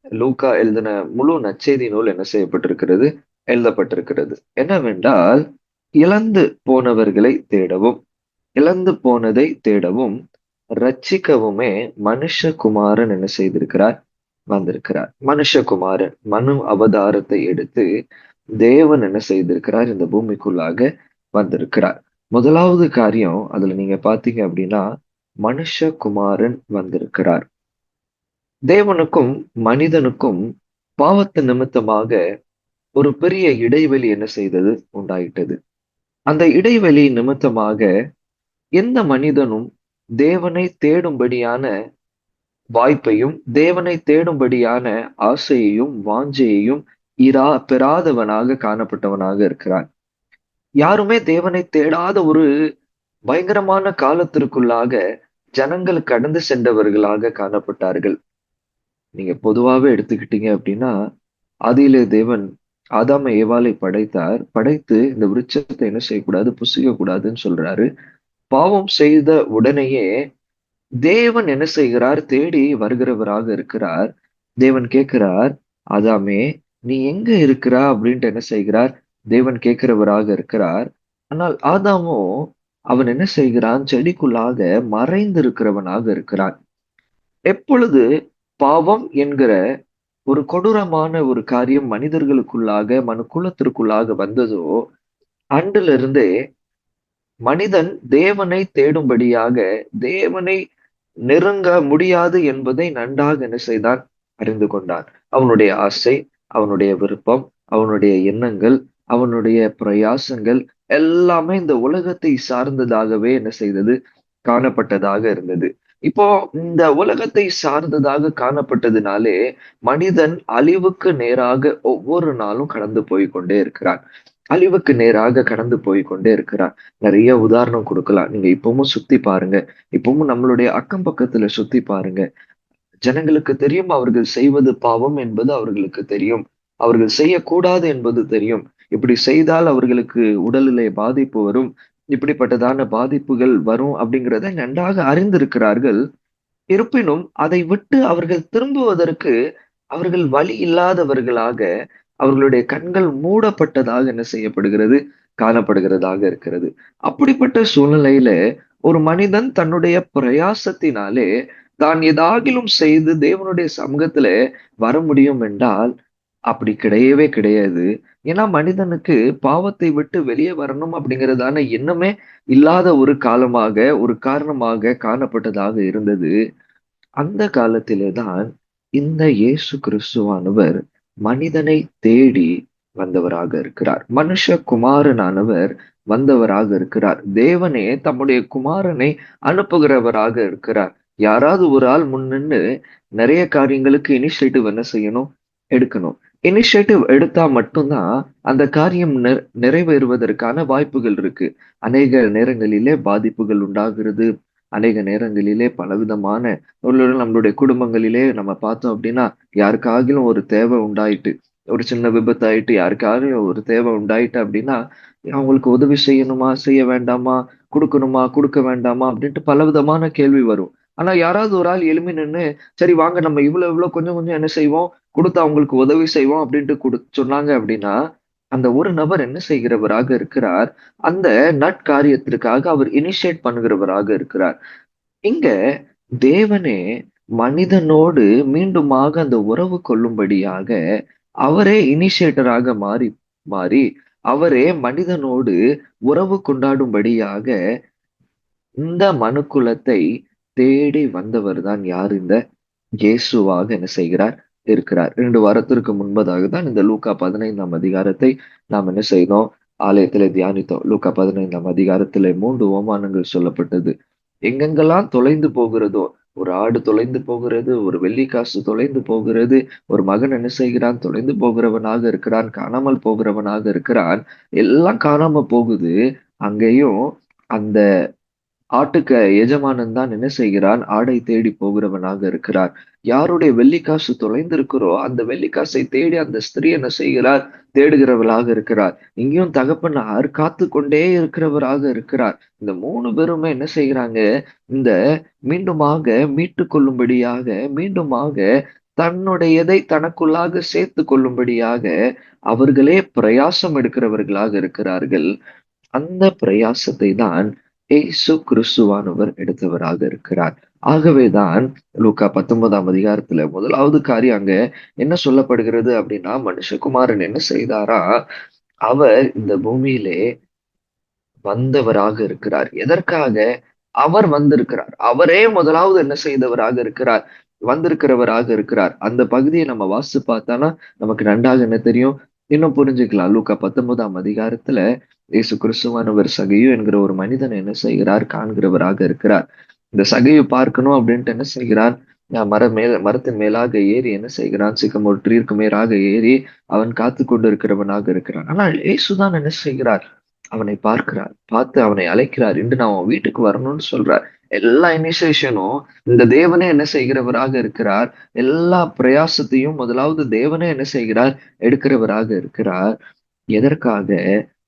லூக்கா எழுதின முழு நற்செய்தி நூல் என்ன செய்யப்பட்டிருக்கிறது? எழுதப்பட்டிருக்கிறது. என்னவென்றால், இழந்து போனவர்களை தேடவும், இழந்து போனதை தேடவும், ரட்சிக்கவுமே மனுஷகுமாரன் என்ன செய்திருக்கிறார்? வந்திருக்கிறார். மனுஷகுமாரன் மனு அவதாரத்தை எடுத்து தேவன் என்ன செய்திருக்கிறார்? இந்த பூமிக்குள்ளாக வந்திருக்கிறார். முதலாவது காரியம் அதுல நீங்க பாத்தீங்க அப்படின்னா, மனுஷகுமாரன் வந்திருக்கிறார். தேவனுக்கும் மனிதனுக்கும் பாவத்து நிமித்தமாக ஒரு பெரிய இடைவெளி என்ன செய்தது? உண்டாயிட்டது. அந்த இடைவெளி நிமித்தமாக எந்த மனிதனும் தேவனை தேடும்படியான வாய்ப்பையும், தேவனை தேடும்படியான ஆசையையும், வாஞ்சையையும் பெறாதவனாக காணப்பட்டவனாக இருக்கிறான். யாருமே தேவனை தேடாத ஒரு பயங்கரமான காலத்திற்குள்ளாக ஜனங்கள் கடந்து சென்றவர்களாக காணப்பட்டார்கள். நீங்க பொதுவாவே எடுத்துக்கிட்டீங்க அப்படின்னா, ஆதியிலே தேவன் ஆதாம ஏவாளை படைத்தார். படைத்து இந்த விருட்சத்தை என்ன செய்யக்கூடாது? புசிக்க கூடாதுன்னு சொல்றாரு. பாவம் செய்த உடனேயே தேவன் என்ன செய்கிறார்? தேடி வருகிறவராக இருக்கிறார். தேவன் கேட்கிறார், ஆதாமே நீ எங்க இருக்கிறா அப்படின்ட்டு என்ன செய்கிறார்? தேவன் கேட்கிறவராக இருக்கிறார். ஆனால் ஆதாமோ அவன் என்ன செய்கிறான்? செடிக்குள்ளாக மறைந்து இருக்கிறவனாக இருக்கிறான். எப்பொழுது பாவம் என்கிற ஒரு கொடூரமான ஒரு காரியம் மனிதர்களுக்குள்ளாக, மனுக்குலத்திற்குள்ளாக வந்ததோ, அன்றிலிருந்தே மனிதன் தேவனை தேடும்படியாக, தேவனை நெருங்க முடியாது என்பதை நன்றாக என்ன செய்தான்? அறிந்து கொண்டான். அவனுடைய ஆசை, அவனுடைய விருப்பம், அவனுடைய எண்ணங்கள், அவனுடைய பிரயாசங்கள் எல்லாமே இந்த உலகத்தை சார்ந்ததாகவே என்ன செய்தது? காணப்பட்டதாக இருந்தது. இப்போ இந்த உலகத்தை சார்ந்ததாக காணப்பட்டதுனாலே மனிதன் அழிவுக்கு நேராக ஒவ்வொரு நாளும் கடந்து போய் கொண்டே இருக்கிறான். அழிவுக்கு நேராக கடந்து போய் கொண்டே இருக்கிறார். நிறைய உதாரணம் கொடுக்கலாம். நீங்க இப்பவும் சுத்தி பாருங்க. இப்பவும் நம்மளுடைய அக்கம் பக்கத்துல சுத்தி பாருங்க. ஜனங்களுக்கு தெரியும் அவர்கள் செய்வது பாவம் என்பது அவர்களுக்கு தெரியும். அவர்கள் செய்யக்கூடாது என்பது தெரியும். இப்படி செய்தால் அவர்களுக்கு உடலிலே பாதிப்பு வரும். இப்படிப்பட்டதான பாதிப்புகள் வரும் அப்படிங்கிறத நன்றாக அறிந்திருக்கிறார்கள். இருப்பினும் அதை விட்டு அவர்கள் திரும்புவதற்கு அவர்கள் வழி இல்லாதவர்களாக, அவர்களுடைய கண்கள் மூடப்பட்டதாக என்ன செய்யப்படுகிறது? காணப்படுகிறதாக இருக்கிறது. அப்படிப்பட்ட சூழ்நிலையில ஒரு மனிதன் தன்னுடைய பிரயாசத்தினாலே தான் ஏதாகிலும் செய்து தேவனுடைய சமூகத்துல வர முடியும் என்றால் அப்படி கிடையவே கிடையாது. ஏன்னா மனிதனுக்கு பாவத்தை விட்டு வெளியே வரணும் அப்படிங்கிறதான எண்ணமே இல்லாத ஒரு காலமாக, ஒரு காரணமாக காணப்பட்டதாக இருந்தது. அந்த காலத்திலே தான் இந்த இயேசு கிறிஸ்துவானவர் மனிதனை தேடி வந்தவராக இருக்கிறார். மனுஷகுமாரனானவர் வந்தவராக இருக்கிறார். தேவனே தம்முடைய குமாரனை அனுப்புகிறவராக இருக்கிறார். யாராவது ஒரு ஆள் முன்னின்னு நிறைய காரியங்களுக்கு இனிஷியேட்டிவ் என்ன செய்யணும்? எடுக்கணும். இனிஷியேட்டிவ் எடுத்தா மட்டும்தான் அந்த காரியம் நிறைவேறுவதற்கான வாய்ப்புகள் இருக்கு. அநேக நேரங்களிலே பாதிப்புகள் உண்டாகிறது. அநேக நேரங்களிலே பலவிதமான நம்மளுடைய குடும்பங்களிலே நம்ம பார்த்தோம் அப்படின்னா யாருக்காகிலும் ஒரு தேவை உண்டாயிட்டு, ஒரு சின்ன விபத்து ஆயிட்டு, யாருக்காவது ஒரு தேவை உண்டாயிட்டு அப்படின்னா அவங்களுக்கு உதவி செய்யணுமா, செய்ய வேண்டாமா, கொடுக்கணுமா, கொடுக்க வேண்டாமா அப்படின்ட்டு பலவிதமான கேள்வி வரும். ஆனா யாராவது ஒரு ஆள் எழுப்பி நின்னு சரி வாங்க நம்ம இவ்வளவு கொஞ்சம் கொஞ்சம் என்ன செய்வோம், கொடுத்து அவங்களுக்கு உதவி செய்வோம் அப்படின்ட்டு சொன்னாங்க அப்படின்னா அந்த ஒரு நபர் என்ன செய்கிறவராக இருக்கிறார்? அந்த நற்காரியத்திற்காக அவர் இனிஷியேட் பண்ணுகிறவராக இருக்கிறார். இங்க தேவனே மனிதனோடு மீண்டுமாக அந்த உறவு கொள்ளும்படியாக அவரே இனிஷியேட்டராக மாறி மாறி அவரே மனிதனோடு உறவு கொண்டாடும்படியாக இந்த மனுக்குலத்தை தேடி வந்தவர் தான் யார்? இந்த இயேசுவாக என்ன செய்கிறார்? இருக்கிறார். 2 வாரத்திற்கு முன்பதாக தான் இந்த லூக்கா 15ஆம் அதிகாரத்தை நாம் என்ன செய்தோம்? ஆலயத்திலே தியானித்தோம். லூக்கா 15ஆம் அதிகாரத்திலே 3 உவமானங்கள் சொல்லப்பட்டது. எங்கெங்கெல்லாம் தொலைந்து போகிறதோ, ஒரு ஆடு தொலைந்து போகிறது, ஒரு வெள்ளிக்காசு தொலைந்து போகிறது, ஒரு மகன் என்ன செய்கிறான்? தொலைந்து போகிறவனாக இருக்கிறான், காணாமல் போகிறவனாக இருக்கிறான். எல்லாம் காணாம போகுது. அங்கேயும் அந்த ஆட்டுக்கு எஜமானன் தான் என்ன செய்கிறான்? ஆடை தேடி போகிறவனாக இருக்கிறார். யாருடைய வெள்ளிக்காசு தொலைந்திருக்கிறோ அந்த வெள்ளிக்காசை தேடி அந்த ஸ்திரீ என்ன செய்கிறார்? தேடுகிறவளாக இருக்கிறார். இங்கேயும் தகப்பனார் காத்து கொண்டே இருக்கிறவராக இருக்கிறார். இந்த 3 பேருமே என்ன செய்கிறாங்க? இந்த மீண்டுமாக மீட்டு கொள்ளும்படியாக, மீண்டுமாக தன்னுடையதை தனக்குள்ளாக சேர்த்து கொள்ளும்படியாக அவர்களே பிரயாசம் எடுக்கிறவர்களாக இருக்கிறார்கள். அந்த பிரயாசத்தை தான் இயேசு கிறிஸ்துவானவர் எடுத்தவராக இருக்கிறார். ஆகவேதான் லூக்கா 19ஆம் அதிகாரத்துல முதலாவது காரியம் அங்க என்ன சொல்லப்படுகிறது அப்படின்னா, மனுஷகுமாரன் என்ன செய்தாரா? அவர் இந்த பூமியிலே வந்தவராக இருக்கிறார். எதற்காக அவர் வந்திருக்கிறார்? அவரே முதலாவது என்ன செய்தவராக இருக்கிறார்? வந்திருக்கிறவராக இருக்கிறார். அந்த பகுதியை நம்ம வாசிச்சு பார்த்தானா நமக்கு நன்றாக என்ன தெரியும்? இன்னும் புரிஞ்சுக்கலாம். லூக்கா 19ஆம் அதிகாரத்துல இயேசு கிறிஸ்துவானவர் சகையு என்கிற ஒரு மனிதனை என்ன செய்கிறார்? காண்கிறவராக இருக்கிறார். இந்த சகையை பார்க்கணும் அப்படின்ட்டு என்ன செய்கிறான்? மரத்தின் மேலாக ஏறி என்ன செய்கிறான்? சிக்கமோர் ட்ரீக்கு மேலாக ஏறி அவன் காத்து கொண்டு இருக்கிறவனாக இருக்கிறான். ஆனால் இயேசுதான் என்ன செய்கிறார்? அவனை பார்க்கிறார், பார்த்து அவனை அழைக்கிறார். இன்று நான் அவன் வீட்டுக்கு வரணும்னு சொல்றார். எல்லா இனிஷியேஷனும் இந்த தேவனே என்ன செய்கிறவராக இருக்கிறார். எல்லா பிரயாசத்தையும் முதலாவது தேவனே என்ன செய்கிறார்? எடுக்கிறவராக இருக்கிறார். எதற்காக?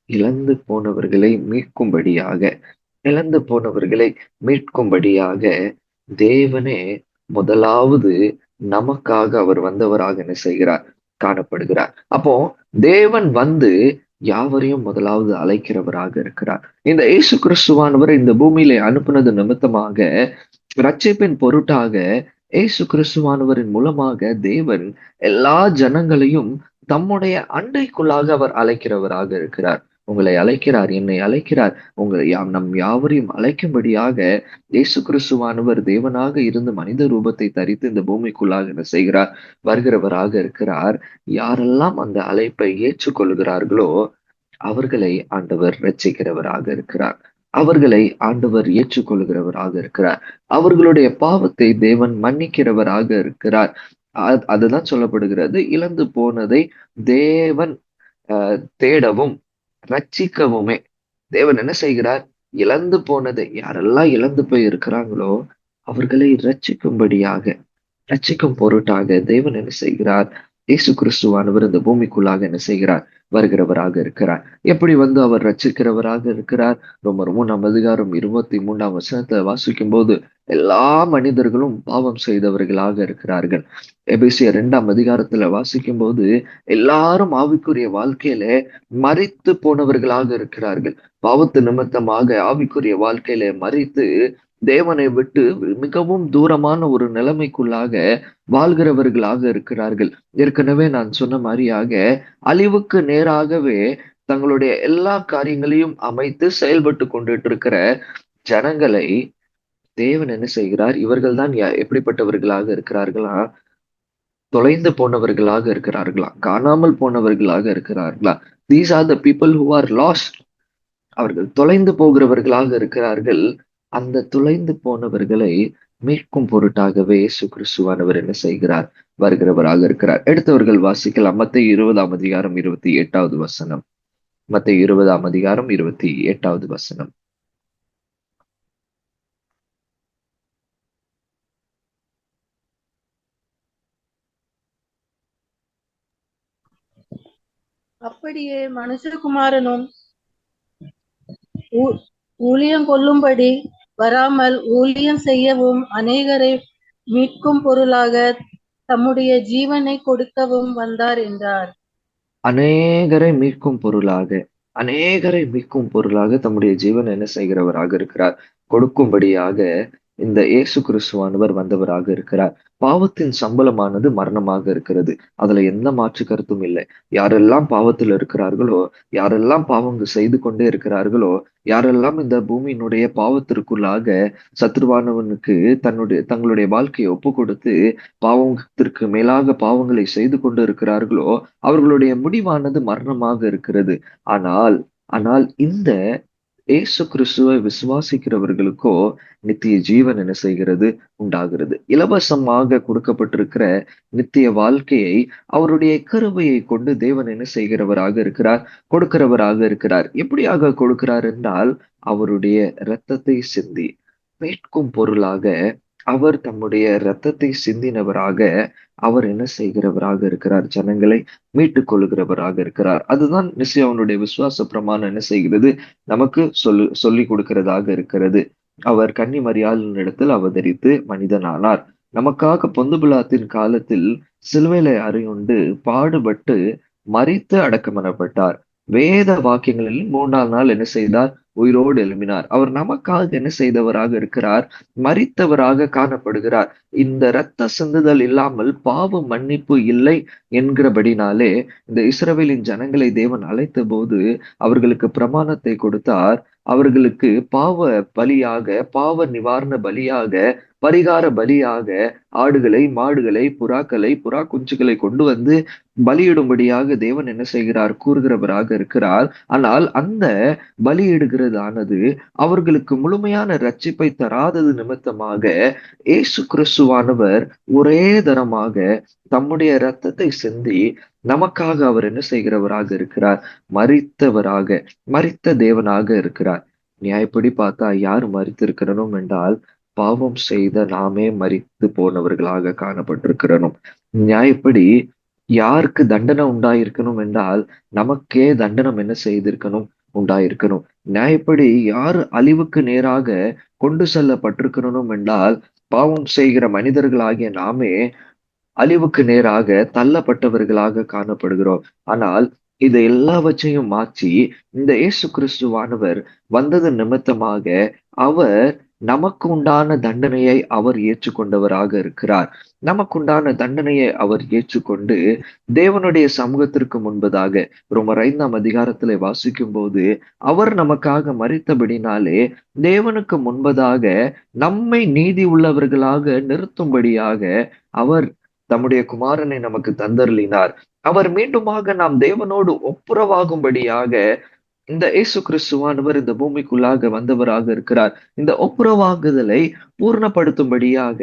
இழந்து போனவர்களை மீட்கும்படியாக. இழந்து போனவர்களை மீட்கும்படியாக தேவனே முதலாவது நமக்காக அவர் வந்தவராக என்ன செய்கிறார்? காணப்படுகிறார். அப்போ தேவன் வந்து யாவரையும் முதலாவது அழைக்கிறவராக இருக்கிறார். இந்த இயேசு கிறிஸ்துவானவர் இந்த பூமியிலே அனுப்புனது நிமித்தமாக ரட்சிப்பின் பொருட்டாக இயேசு கிறிஸ்துவானவரின் மூலமாக தேவன் எல்லா ஜனங்களையும் தம்முடைய அண்டைக்குள்ளாக அவர் அழைக்கிறவராக இருக்கிறார். உங்களை அழைக்கிறார், என்னை அழைக்கிறார். உங்களை நம் யாவரையும் அழைக்கும்படியாக இயேசு கிறிஸ்துவானவர் தேவனாக இருந்து மனித ரூபத்தை தரித்து இந்த பூமிக்குள்ளாக என்ன செய்கிறார்? வருகிறவராக இருக்கிறார். யாரெல்லாம் அந்த அழைப்பை ஏற்றுக்கொள்கிறார்களோ அவர்களை ஆண்டவர் ரட்சிக்கிறவராக இருக்கிறார். அவர்களை ஆண்டவர் ஏற்றுக்கொள்கிறவராக இருக்கிறார். அவர்களுடைய பாவத்தை தேவன் மன்னிக்கிறவராக இருக்கிறார். அதுதான் சொல்லப்படுகிறது. இழந்து போனதை தேவன் தேடவும் ரட்சிக்கவுமே தேவன் என்ன செய்கிறார்? இழந்து போனதை, யாரெல்லாம் இழந்து போய் இருக்கிறாங்களோ அவர்களை ரட்சிக்கும் பொருட்டாக தேவன் என்ன செய்கிறார்? இயேசு கிறிஸ்துவானவர் இந்த பூமிக்குள்ளாக என்ன செய்கிறார்? வருகிறவராக இருக்கிறார். எப்படி அவர் ரட்சிக்கிறவராக இருக்கிறார்? ரோமர் 3 23 வாசிக்கும் போது எல்லா மனிதர்களும் பாவம் செய்தவர்களாக இருக்கிறார்கள். எபேசியர் 2 வாசிக்கும் போது எல்லாரும் ஆவிக்குரிய வாழ்க்கையில மரித்து போனவர்களாக இருக்கிறார்கள். பாவத்து நிமித்தமாக ஆவிக்குரிய வாழ்க்கையில மரித்து தேவனை விட்டு மிகவும் தூரமான ஒரு நிலைமைக்குள்ளாக வாழ்கிறவர்களாக இருக்கிறார்கள். ஏற்கனவே நான் சொன்ன மாதிரியாக அழிவுக்கு நேராகவே தங்களுடைய எல்லா காரியங்களையும் அமைத்து செயல்பட்டு கொண்டுட்டு இருக்கிற ஜனங்களை தேவன் என்ன செய்கிறார்? இவர்கள் தான் எப்படிப்பட்டவர்களாக இருக்கிறார்களா? தொலைந்து போனவர்களாக இருக்கிறார்களா? காணாமல் போனவர்களாக இருக்கிறார்களா? These are the people who are last. அவர்கள் தொலைந்து போகிறவர்களாக இருக்கிறார்கள். அந்த தொலைந்து போனவர்களை மீட்கும் பொருட்டாகவே இயேசு கிறிஸ்துவானவர் என்ன செய்கிறார்? வருகிறவராக இருக்கிறார். எடுத்தவர்கள் வாசிக்கலாம். மத்தேயு 20 28 மத்தேயு 20 28. அப்படியே மனுஷகுமாரனும் ஊழியம் கொள்ளும்படி வராமல் ஊழியம் செய்யவும் அநேகரை மீட்கும் பொருளாக தம்முடைய ஜீவனை கொடுக்கவும் வந்தார் என்றார். அநேகரை மீட்கும் பொருளாக தம்முடைய ஜீவன் என்ன செய்கிறவராக இருக்கிறார்? கொடுக்கும்படியாக இந்த இயேசு கிறிஸ்துவானவர் வந்தவராக இருக்கிறார். பாவத்தின் சம்பளமானது மரணமாக இருக்கிறது. அதுல எந்த மாற்று கருத்தும் இல்லை. யாரெல்லாம் பாவத்தில் இருக்கிறார்களோ, யாரெல்லாம் பாவங்கள் செய்து கொண்டே இருக்கிறார்களோ, யாரெல்லாம் இந்த பூமியினுடைய பாவத்திற்குள்ளாக சத்ருவானவனுக்கு தங்களுடைய வாழ்க்கையை ஒப்பு கொடுத்து பாவத்திற்கு மேலாக பாவங்களை செய்து கொண்டு இருக்கிறார்களோ, அவர்களுடைய முடிவானது மரணமாக இருக்கிறது. ஆனால் இந்த இயேசு கிறிஸ்துவை விசுவாசிக்கிறவர்களுக்கோ நித்திய ஜீவன் என்ன செய்கிறது? உண்டாகிறது. இலவசமாக கொடுக்கப்பட்டிருக்கிற நித்திய வாழ்க்கையை அவருடைய கிருபையை கொண்டு தேவன் என்ன செய்கிறவராக இருக்கிறார்? கொடுக்கிறவராக இருக்கிறார். எப்படியாக கொடுக்கிறார் என்றால், அவருடைய இரத்தத்தை சிந்தி மீட்கும் பொருளாக அவர் தம்முடைய இரத்தத்தை சிந்தினவராக அவர் என்ன செய்கிறவராக இருக்கிறார்? ஜனங்களை மீட்டுக் கொள்கிறவராக இருக்கிறார். அதுதான் நிச்சயம் அவனுடைய விசுவாச பிரமாணம் என்ன செய்கிறது? நமக்கு சொல்லி கொடுக்கிறதாக இருக்கிறது. அவர் கன்னி மரியாளின் இடத்தில் அவதரித்து மனிதனானார். நமக்காக பொந்து பிலாத்தின் காலத்தில் சிலுவையில அறையுண்டு பாடுபட்டு மரித்து அடக்கமனப்பட்டார். வேத வாக்கியங்களில் 3ஆம் நாள் என்ன செய்தார்? உயிரோடு எழுப்பினார். அவர் நமக்காக என்ன செய்தவராக இருக்கிறார்? மரித்தவராக காணப்படுகிறார். இந்த இரத்த சிந்துதல் இல்லாமல் பாவ மன்னிப்பு இல்லை என்கிறபடினாலே இந்த இஸ்ரவேலின் ஜனங்களை தேவன் அழைத்த போது அவர்களுக்கு பிரமாணத்தை கொடுத்தார். அவர்களுக்கு பாவ பலியாக, பாவ நிவாரண பலியாக, பரிகார பலியாக ஆடுகளை, மாடுகளை, புறாக்களை, புறா குஞ்சுகளை கொண்டு வந்து பலியிடும்படியாக தேவன் என்ன செய்கிறார்? கூறுகிறவராக இருக்கிறார். ஆனால் அந்த பலியிடுகிறதானது அவர்களுக்கு முழுமையான ரட்சிப்பை தராதது நிமித்தமாக இயேசு கிறிஸ்துவானவர் ஒரே தரமாக தம்முடைய இரத்தத்தை சிந்தி நமக்காக அவர் என்ன செய்கிறவராக இருக்கிறார்? மரித்த தேவனாக இருக்கிறார். நியாயப்படி பார்த்தா யார் மரித்திருக்கிறனும் என்றால், பாவம் செய்த நாமே மரித்து போனவர்களாக காணப்பட்டிருக்கிறனும். நியாயப்படி யாருக்கு தண்டனை உண்டாயிருக்கணும் என்றால், நமக்கே தண்டனம் என்ன செய்திருக்கணும்? உண்டாயிருக்கணும். நியாயப்படி யார் அழிவுக்கு நேராக கொண்டு செல்லப்பட்டிருக்கணும் என்றால், பாவம் செய்கிற மனிதர்களாகிய நாமே அழிவுக்கு நேராக தள்ளப்பட்டவர்களாக காணப்படுகிறோம். ஆனால் இதை எல்லாவற்றையும் மாற்றி இந்த இயேசு கிறிஸ்துவானவர் வந்தது நிமித்தமாக அவர் நமக்கு உண்டான தண்டனையை அவர் ஏற்றுக்கொண்டவராக இருக்கிறார். நமக்குண்டான தண்டனையை அவர் ஏற்றுக்கொண்டு தேவனுடைய சமூகத்திற்கு முன்பதாக ரோமர் 5 வாசிக்கும் போது அவர் நமக்காக மரித்தபடினாலே தேவனுக்கு முன்பதாக நம்மை நீதி உள்ளவர்களாக நிறுத்தும்படியாக அவர் தம்முடைய குமாரனை நமக்கு தந்தருளினார். அவர் மீண்டுமாக நாம் தேவனோடு ஒப்புரவாகும்படியாக இந்த இயேசு கிறிஸ்துவானவர் இந்த பூமிக்குள்ளாக வந்தவராக இருக்கிறார். இந்த ஒப்புரவாகுதலை பூர்ணப்படுத்தும்படியாக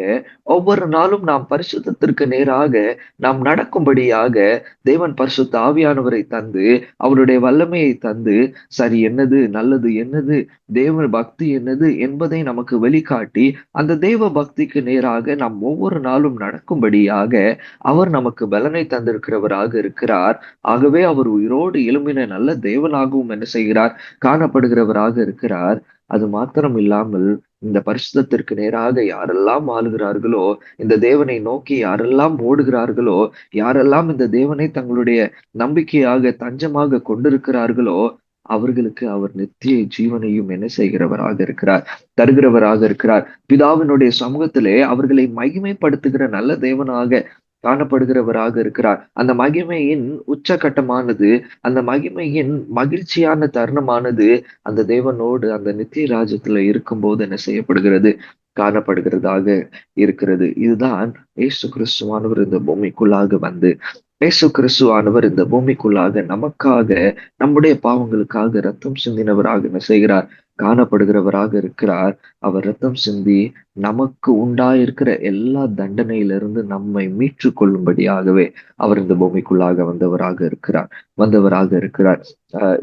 ஒவ்வொரு நாளும் நாம் பரிசுத்தத்திற்கு நேராக நாம் நடக்கும்படியாக தேவன் பரிசுத்த ஆவியானவரை தந்து அவருடைய வல்லமையை தந்து சரி என்னது நல்லது என்னது தேவ பக்தி என்னது என்பதை நமக்கு வெளிக்காட்டி அந்த தேவ பக்திக்கு நேராக நாம் ஒவ்வொரு நாளும் நடக்கும்படியாக அவர் நமக்கு பலனை தந்திருக்கிறவராக இருக்கிறார். ஆகவே அவர் உயிரோடு எழும்பின நல்ல தேவனாகவும் என்ன செய்கிறார், காணப்படுகிறவராக இருக்கிறார். அது மாத்திரம் இல்லாமல் இந்த பரிசுத்தத்திற்கு நேராக யாரெல்லாம் ஆளுகிறார்களோ, இந்த தேவனை நோக்கி யாரெல்லாம் ஓடுகிறார்களோ, யாரெல்லாம் இந்த தேவனை தங்களுடைய நம்பிக்கையாக தஞ்சமாக கொண்டிருக்கிறார்களோ, அவர்களுக்கு அவர் நித்திய ஜீவனையும் என்ன செய்கிறவராக இருக்கிறார், தருகிறவராக இருக்கிறார். பிதாவினுடைய சமூகத்திலே அவர்களை மகிமைப்படுத்துகிற நல்ல தேவனாக காணப்படுகிறவராக இருக்கிறார். அந்த மகிமையின் உச்சகட்டமானது, அந்த மகிமையின் மகிழ்ச்சியான தருணமானது அந்த தேவனோடு அந்த நித்திய ராஜ்யத்துல இருக்கும்போது என்ன செய்யப்படுகிறது, காணப்படுகிறதாக இருக்கிறது. இதுதான் இயேசு கிறிஸ்துவானவர் இந்த பூமிக்குள்ளாக வந்து, இயேசு கிறிஸ்துவானவர் இந்த பூமிக்குள்ளாக நமக்காக, நம்முடைய பாவங்களுக்காக ரத்தம் சிந்தினவராக என்ன செய்கிறார், காணப்படுகிறவராக இருக்கிறார். அவர் ரத்தம் சிந்தி நமக்கு உண்டாயிருக்கிற எல்லா தண்டனையிலிருந்து நம்மை மீட்டு கொள்ளும்படியாகவே அவர் இந்த பூமிக்குள்ளாக வந்தவராக இருக்கிறார்.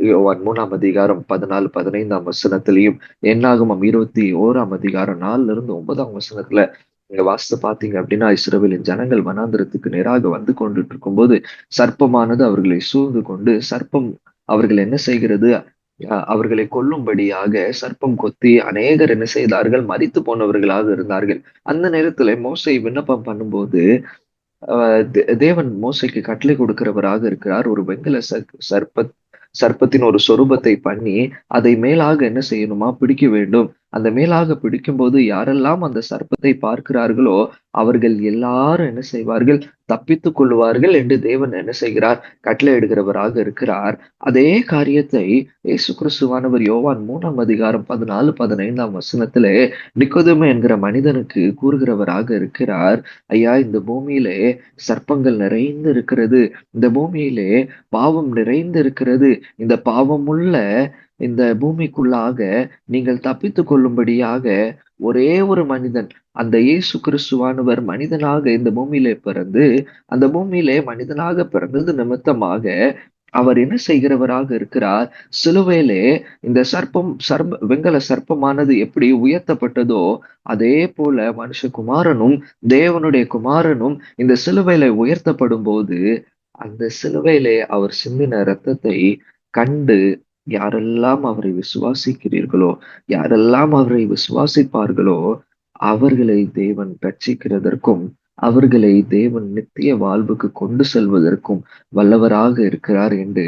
யோவான் 3 14, 15 வசனத்திலையும், என்னாகமம் 21 4-9 வசனத்துல நீங்க வாசித்து பாத்தீங்க அப்படின்னா, இஸ்ரவேலின் ஜனங்கள் வனாந்திரத்துக்கு நேராக வந்து கொண்டுட்டு இருக்கும்போது சர்ப்பமானது அவர்களை சூழ்ந்து கொண்டு, சர்ப்பம் அவர்கள் என்ன செய்கிறது, அவர்களை கொல்லும்படியாக சர்ப்பம் கொத்தி அநேகர் என்ன செய்தார்கள், மரித்து போனவர்களாக இருந்தார்கள். அந்த நேரத்துல மோசே விண்ணப்பம் பண்ணும்போது தேவன் மோசைக்கு கட்டளை கொடுக்கிறவராக இருக்கிறார். ஒரு வெண்கல சர்ப்பத்தின் ஒரு சொரூபத்தை பண்ணி அதை மேலாக என்ன செய்யணுமா, பிடிக்க வேண்டும். அந்த மேலாக பிடிக்கும் போது யாரெல்லாம் அந்த சர்ப்பத்தை பார்க்கிறார்களோ அவர்கள் எல்லாரும் என்ன செய்வார்கள், தப்பித்துக் கொள்வார்கள் என்று தேவன் என்ன செய்கிறார், கட்டளை இடுகிறவராக இருக்கிறார். அதே காரியத்தை இயேசு கிறிஸ்துவானவர் யோவான் 3 14 வசனத்திலே நிக்கோதேமு என்கிற மனிதனுக்கு கூறுகிறவராக இருக்கிறார். ஐயா, இந்த பூமியிலே சர்ப்பங்கள் நிறைந்து இருக்கிறது, இந்த பூமியிலே பாவம் நிறைந்து இருக்கிறது. இந்த பாவமுள்ள இந்த பூமிக்குள்ளாக நீங்கள் தப்பித்துக் கொள்ளும்படியாக ஒரே ஒரு மனிதன், அந்த இயேசு கிறிஸ்துவானவர் மனிதனாக இந்த பூமியிலே பிறந்து, அந்த பூமியிலே மனிதனாக பிறந்தது நிமித்தமாக அவர் என்ன செய்கிறவராக இருக்கிறார், சிலுவையிலே இந்த வெண்கல சர்ப்பமானது எப்படி உயர்த்தப்பட்டதோ அதே போல மனுஷகுமாரனும் தேவனுடைய குமாரனும் இந்த சிலுவையில உயர்த்தப்படும் போது, அந்த சிலுவையிலே அவர் சிந்தின இரத்தத்தை கண்டு யாரெல்லாம் அவரை விசுவாசிக்கிறீர்களோ, யாரெல்லாம் அவரை விசுவாசிப்பார்களோ அவர்களை தேவன் ரட்சிக்கிறதற்கும் அவர்களை தேவன் நித்திய வாழ்வுக்கு கொண்டு செல்வதற்கும் வல்லவராக இருக்கிறார் என்று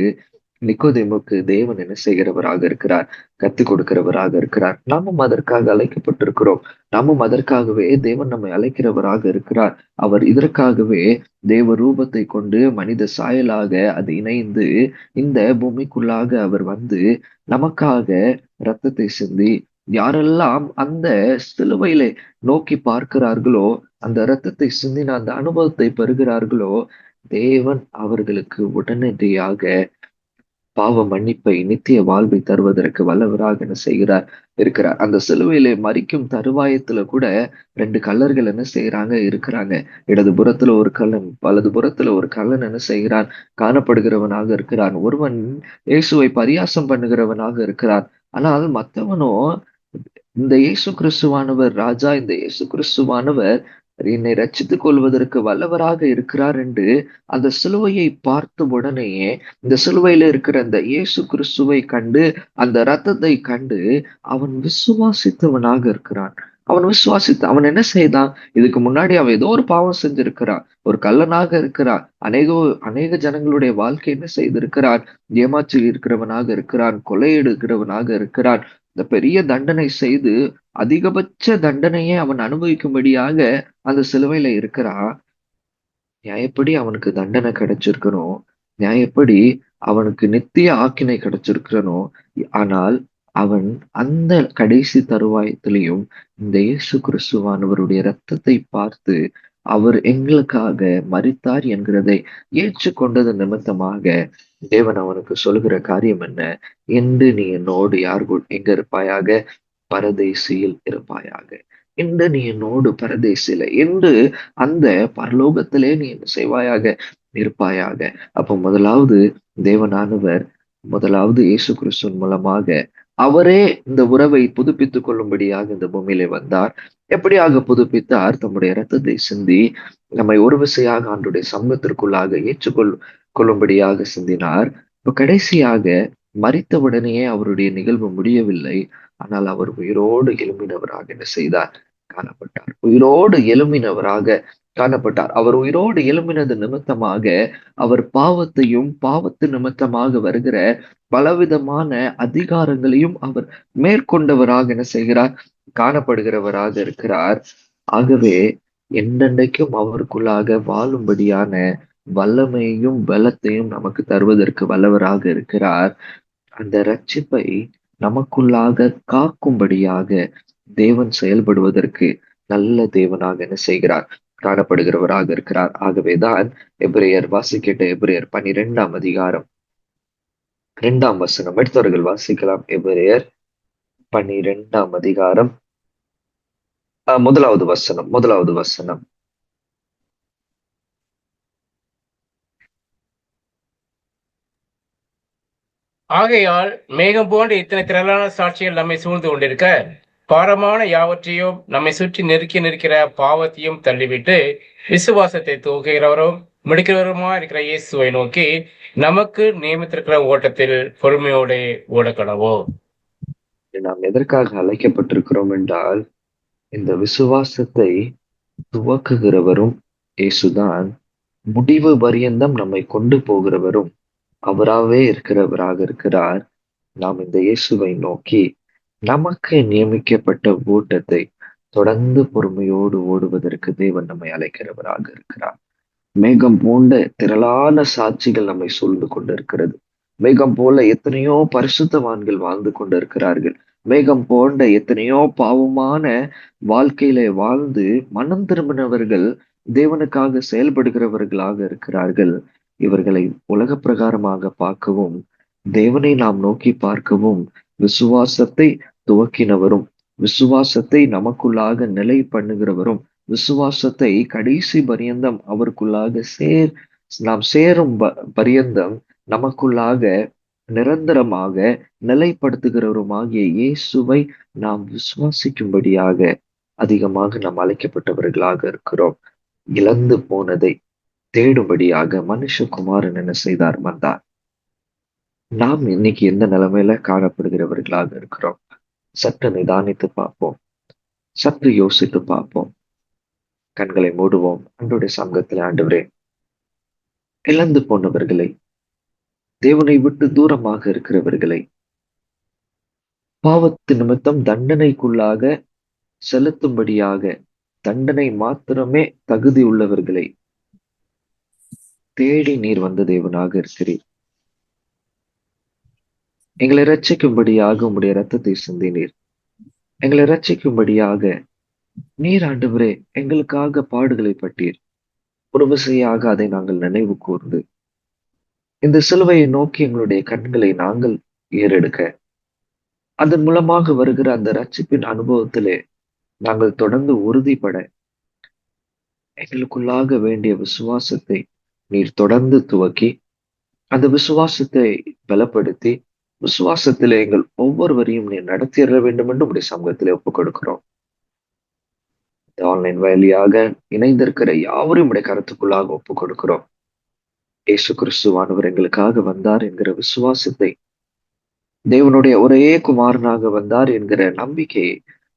நிக்கோதேமுக்கு தேவன் என்ன செய்கிறவராக இருக்கிறார், கற்றுக் கொடுக்கிறவராக இருக்கிறார். நாமும் அதற்காக அழைக்கப்பட்டிருக்கிறோம். நாமும் அதற்காகவே தேவன் நம்மை அழைக்கிறவராக இருக்கிறார். அவர் இதற்காகவே தேவ ரூபத்தை கொண்டு மனித சாயலாக அது இணைந்து இந்த பூமிக்குள்ளாக அவர் வந்து நமக்காக இரத்தத்தை சிந்தி, யாரெல்லாம் அந்த சிலுவையிலே நோக்கி பார்க்கிறார்களோ, அந்த இரத்தத்தை சிந்தின அந்த அனுபவத்தை பெறுகிறார்களோ, தேவன் அவர்களுக்கு உடனடியாக பாவ மன்னிப்பை, நித்திய வாழ்வை தருவதற்கு வல்லவராக என்ன செய்கிறார், இருக்கிறார். அந்த சிலுவையிலே மரிக்கும் தருவாயத்துல கூட 2 கள்ளர்கள் என்ன செய்யறாங்க, இருக்கிறாங்க. இடது புறத்துல ஒரு கள்ளன், வலது புறத்துல ஒரு கள்ளன் என்ன செய்கிறான், காணப்படுகிறவனாக இருக்கிறான். ஒருவன் இயேசுவை பரியாசம் பண்ணுகிறவனாக இருக்கிறான். ஆனால் மற்றவனோ இந்த இயேசு கிறிஸ்துவானவர் ராஜா, இந்த இயேசு கிறிஸ்துவானவர் என்னை ரட்சித்துக் கொள்வதற்கு வல்லவராக இருக்கிறார் என்று அந்த சிலுவையை பார்த்த உடனேயே, இந்த சிலுவையில இருக்கிற அந்த இயேசு கிறிஸ்துவை கண்டு, அந்த இரத்தத்தை கண்டு அவன் விசுவாசித்தவனாக இருக்கிறான். அவன் என்ன செய்தான், இதுக்கு முன்னாடி அவன் ஏதோ ஒரு பாவம் செஞ்சிருக்கிறான், ஒரு கள்ளனாக இருக்கிறான், அநேக ஜனங்களுடைய வாழ்க்கை என்ன செய்திருக்கிறான், ஏமாற்றி இருக்கிறவனாக இருக்கிறான், கொள்ளையிடுகிறவனாக இருக்கிறான். இந்த பெரிய தண்டனை செய்து அதிகபட்ச தண்டனையை அவன் அனுபவிக்கும்படியாக அந்த சிலுவையில இருக்கிறான். நியாயப்படி அவனுக்கு தண்டனை கிடைச்சிருக்கணும், நியாயப்படி அவனுக்கு நித்திய ஆக்கினை கிடைச்சிருக்கணும். ஆனால் அவன் அந்த கடைசி தருவாயத்திலையும் இந்த இயேசு கிறிஸ்துவானவருடைய இரத்தத்தை பார்த்து அவர் எங்களுக்காக மரித்தார் என்கிறதை ஏற்றுக்கொண்டது நிமித்தமாக தேவன் அவனுக்கு சொல்லுகிற காரியம் என்ன, என்று நீ என்னோடு எங்க இருப்பாயாக, பரதேசியில் இருப்பாயாக. இன்று நீ என்னோடு பரதேசில என்று அந்த பரலோகத்திலே நீ என்ன செய்வாயாக, இருப்பாயாக. அப்போ முதலாவது தேவனானவர் முதலாவது இயேசு கிறிஸ்துவின் மூலமாக அவரே இந்த உறவை புதுப்பித்துக் கொள்ளும்படியாக இந்த பூமியிலே வந்தார். எப்படியாக புதுப்பித்தார்? தம்முடைய இரத்தத்தை சிந்தி நம்மை ஒரு விசையாக ஆண்டுடைய சமூகத்திற்குள்ளாக கொள்ளும்படியாக சிந்தினார். இப்ப கடைசியாக மரித்தவுடனேயே அவருடைய நிகழ்வு முடியவில்லை. ஆனால் அவர் உயிரோடு எழும்பினவராக என்ன செய்தார்? காணப்பட்டார். உயிரோடு எழும்பினவராக காணப்பட்டார். அவர் உயிரோடு எழும்பினது நிமித்தமாக அவர் பாவத்தையும் பாவத்து நிமித்தமாக வருகிற பலவிதமான அதிகாரங்களையும் அவர் மேற்கொண்டவராக என்ன செய்கிறார்? காணப்படுகிறவராக இருக்கிறார். ஆகவே என்றென்றைக்கும் அவருக்குள்ளாக வாழும்படியான வல்லமையையும் பலத்தையும் நமக்கு தருவதற்கு வல்லவராக இருக்கிறார். அந்த ரட்சிப்பை நமக்குள்ளாக காக்கும்படியாக தேவன் செயல்படுவதற்கு நல்ல தேவனாக என்ன செய்கிறார்? காணப்படுகிறவராக இருக்கிறார். ஆகவேதான் எபிரேயர் வாசிக்கிட்ட எபிரேயர் 12ஆம் அதிகாரம் 2ஆம் வசனம் எடுத்தவர்கள் வாசிக்கலாம். எபிரேயர் 12ஆம் அதிகாரம் முதலாவது வசனம். ஆகையால் மேகம் போன்ற இத்தனை திரளான சாட்சிகள் நம்மை சூழ்ந்து கொண்டிருக்க, பாரமான யாவற்றையும் நம்மை சுற்றி நெருக்கி நிற்கிற பாவத்தையும் தள்ளிவிட்டு விசுவாசத்தை தூக்குகிறவரும் முடிக்கிறவருமா இருக்கிற இயேசுவை நோக்கி நமக்கு நியமித்திருக்கிற ஓட்டத்தில் பொறுமையோட ஓடக்கடவோம். நாம் எதற்காக அழைக்கப்பட்டிருக்கிறோம் என்றால், இந்த விசுவாசத்தை துவக்குகிறவரும் இயேசுதான், முடிவு பரியந்தம் நம்மை கொண்டு போகிறவரும் அவராகவே இருக்கிறவராக இருக்கிறார். நாம் இந்த இயேசுவை நோக்கி நமக்கு நியமிக்கப்பட்ட ஓட்டத்தை தொடர்ந்து பொறுமையோடு ஓடுவதற்கு தேவன் நம்மை அழைக்கிறவராக இருக்கிறார். மேகம் போன்ற திரளான சாட்சிகள் நம்மை சூழ்ந்து கொண்டிருக்கிறது. மேகம் போல எத்தனையோ பரிசுத்தவான்கள் வாழ்ந்து கொண்டிருக்கிறார்கள். மேகம் போன்ற எத்தனையோ பாவமான வாழ்க்கையில வாழ்ந்து மனம் திரும்பினவர்கள் தேவனுக்காக செயல்படுகிறவர்களாக இருக்கிறார்கள். இவர்களை உலக பிரகாரமாக பார்க்கவும், தேவனை நாம் நோக்கி பார்க்கவும், விசுவாசத்தை துவக்கினவரும் விசுவாசத்தை நமக்குள்ளாக நிலை பண்ணுகிறவரும் விசுவாசத்தை கடைசி பரியந்தம் அவருக்குள்ளாக நாம் சேரும் பரியந்தம் நமக்குள்ளாக நிரந்தரமாக நிலைப்படுத்துகிறவருமாகிய இயேசுவை நாம் விசுவாசிக்கும்படியாக அதிகமாக நாம் அழைக்கப்பட்டவர்களாக இருக்கிறோம். இழந்து போனதை தேடும்படியாக மனுஷகுமாரன் என்ன செய்தார்? வந்தார். நாம் இன்னைக்கு எந்த நிலைமையில காணப்படுகிறவர்களாக இருக்கிறோம்? சற்று நிதானித்து பார்ப்போம், சற்று யோசித்து பார்ப்போம். கண்களை மூடுவோம். அன்றைய சமூகத்தில் ஆண்டவரே, இழந்து போனவர்களை, தேவனை விட்டு தூரமாக இருக்கிறவர்களை, பாவத்து நிமித்தம் தண்டனைக்குள்ளாக செலுத்தும்படியாக தண்டனை மாத்திரமே தகுதி உள்ளவர்களை தேடி நீர் வந்த தேவனாக இருக்கிறீர். எங்களை ரட்சிக்கும்படியாக உம்முடைய இரத்தத்தை சிந்தினீர். எங்களை ரட்சிக்கும்படியாக நீர் ஆண்டவரே எங்களுக்காக பாடுகளை பட்டீர். ஒரு விசையாக அதை நாங்கள் நினைவு கூர்ந்து இந்த சிலுவையை நோக்கி எங்களுடைய கண்களை நாங்கள் ஏறெடுக்க, அதன் மூலமாக வருகிற அந்த ரட்சிப்பின் அனுபவத்திலே நாங்கள் தொடர்ந்து உறுதிப்பட, எங்களுக்குள்ளாக வேண்டிய விசுவாசத்தை நீர் தொடர்ந்து துவக்கி, அந்த விசுவாசத்தை பலப்படுத்தி, விசுவாசத்திலே எங்கள் ஒவ்வொருவரையும் நீர் நடத்திட வேண்டும் என்று உடைய சமூகத்திலே ஒப்புக் கொடுக்கிறோம். ஆன்லைன் வழியாக இணைந்திருக்கிற யாவரையும் உடைய கருத்துக்குள்ளாக ஒப்புக் கொடுக்கிறோம். இயேசு கிறிஸ்துவானவர் எங்களுக்காக வந்தார் என்கிற விசுவாசத்தை, தேவனுடைய ஒரே குமாரனாக வந்தார் என்கிற நம்பிக்கையை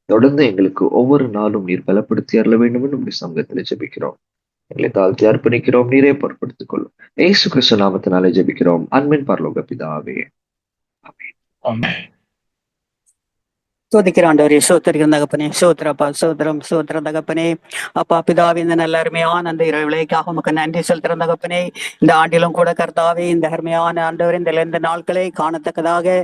தொடர்ந்து எங்களுக்கு ஒவ்வொரு நாளும் நீர் பலப்படுத்தி அருள வேண்டும் என்று உடைய சமூகத்திலே ஜெபிக்கிறோம். எங்களை தாழ்த்தி அர்ப்பணிக்கிறோம். நீரே பொறுப்படுத்திக் கொள்ளும். இயேசு கிறிஸ்து நாமத்தினாலே ஜெபிக்கிறோம். அன்பின் பரலோக பிதாவே, ஆமென். சோதிக்கிற ஆண்டவரே, சோத்திரிக்கிற தகப்பனே, சோத்திரப்பா, சோத்திர தகப்பனே. அப்பா பிதாவே, இந்த நல்ல அருமையான அந்த இரவுக்காக உமக்கு நன்றி செலுத்துற தகப்பனே. இந்த ஆண்டிலும் கூட கர்த்தாவே, இந்த அருமையான ஆண்டவர் இந்த நாட்களை காணத்தக்கதாக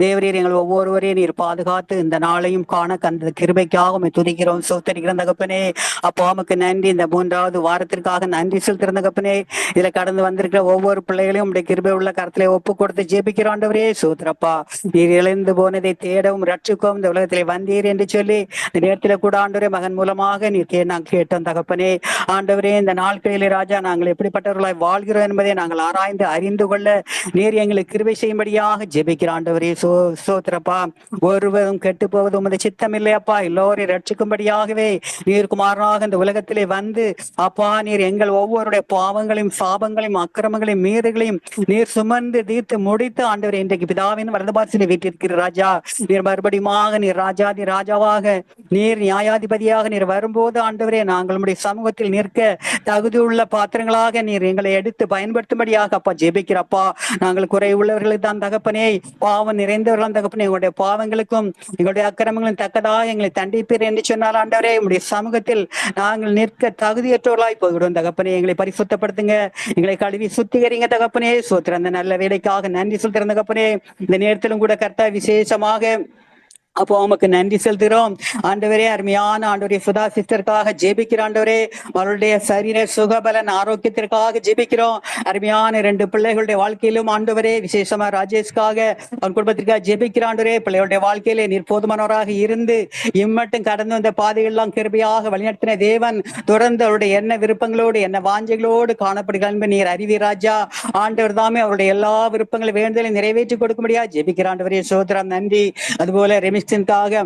தேவரீர் எங்கள் ஒவ்வொருவரையும் நீர் பாதுகாத்து இந்த நாளையும் காண அந்த கிருபைக்காக உம்மை துதிக்கிறோம், சோத்திரிக்கிற தகப்பனே. அப்பா உமக்கு நன்றி. இந்த 3வது வாரத்திற்காக நன்றி செலுத்துற தகப்பனே. இதுல கடந்து வந்திருக்கிற ஒவ்வொரு பிள்ளைகளையும் உடைய கிருபை உள்ள கருத்திலே ஒப்பு கொடுத்து ஜெபிக்கிற ஆண்டவரே, சோத்திரப்பா. நீர் இழந்து போனதை தேடவும் ரட்சிக்கவும் இந்த உலகத்திலே வந்தீர் என்று சொல்லி இந்த நேரத்தில் கூட ஆண்டவரே மகன் மூலமாக நீர் நாங்கள் கேட்டோம் தகப்பனே. ஆண்டவரே இந்த நாட்களிலே ராஜா நாங்கள் எப்படிப்பட்டவர்களாய் வாழ்கிறோம் என்பதை நாங்கள் ஆராய்ந்து அறிந்து கொள்ள நீர் எங்களுக்கு கிருபை செய்யும்படியாக ஜெபிக்கிற ஆண்டவரே. சோத்திரப்பா, ஒருவரும் கெட்டு போவது உமது சித்தம் இல்லையப்பா, எல்லோரையும் ரட்சிக்கும்படியாகவே நீர் குமாரனாக இந்த உலகத்திலே வந்து அப்பா நீர் எங்கள் ஒவ்வொருடைய பாவங்களையும் சாபங்களையும் அக்கிரமங்களையும் மீறுகளையும் நீர் சுமந்து தீர்த்து முடித்து ஆண்டவர் இன்றைக்கு பிதாவின் வலதுபார்சிலே வீட்டிருக்கிற ராஜா. நீர் மறுபடியுமாக நீர் ராஜாவாக நீர் நியாயாதிபதியாக நீர் வரும்போது ஆண்டவரே நாங்கள் உம்முடைய சமூகத்தில் நிற்க தகுதியுள்ள பாத்திரங்களாக நீர் எங்களை எடுத்து பயன்படுத்தும்படியாக அப்பா ஜெபிக்கிறப்பா. நாங்கள் குறை உள்ளவர்களுக்கு தான் தகப்பனே, பாவம் நிறைந்தவர்கள் தகப்பனே, எங்களுடைய பாவங்களுக்கும் எங்களுடைய அக்கிரமங்களும் தக்கதாக எங்களை தண்டிப்பீர் என்று சொன்னால் ஆண்டவரே உம்முடைய சமூகத்தில் நாங்கள் நிற்க தகுதியற்றவர்களாய் போய்விடும் தகப்பனே. எங்களை பரிசுத்தப்படுத்துங்க, எங்களை கழுவி சுத்திகரிங்க தகப்பனே. சோத்திர அந்த நல்ல வேலைக்காக நன்றி சொல்கிறேன் தகப்பனே. இந்த நேரத்திலும் கூட கர்த்தா விசேஷமாக அப்போ உமக்கு நன்றி செலுத்துகிறோம் ஆண்டவரே. அருமையான ஆண்டவரே சுதா சிஸ்டருக்காக ஜெபிக்கிற ஆண்டவரே, அவருடைய சரீர சுகபலன் ஆரோக்கியத்திற்காக ஜெபிக்கிறோம். அருமையான 2 பிள்ளைகளுடைய வாழ்க்கையிலும் ஆண்டவரே, விசேஷமா ராஜேஷ்காக அவன் குடும்பத்திற்காக ஜெபிக்கிற ஆண்டவரே. பிள்ளைகளுடைய வாழ்க்கையிலே நீர் போதுமானவராக இருந்து இம்மட்டும் கடந்து வந்த பாதைகள்லாம் கிருபையாக வழிநடத்தின தேவன் தொடர்ந்து அவருடைய என்ன விருப்பங்களோடு என்ன வாஞ்சைகளோடு காணப்படுகிறார் என்பதை நீர் அறிவி ராஜா. ஆண்டவர் தாமே அவருடைய எல்லா விருப்பங்களும் வேண்டுதலை நிறைவேற்றி கொடுக்க முடியாது ஜெபிக்கிற ஆண்டவரே. சோதரம் நன்றி. அதுபோல ரெமிஸ்டனுக்காக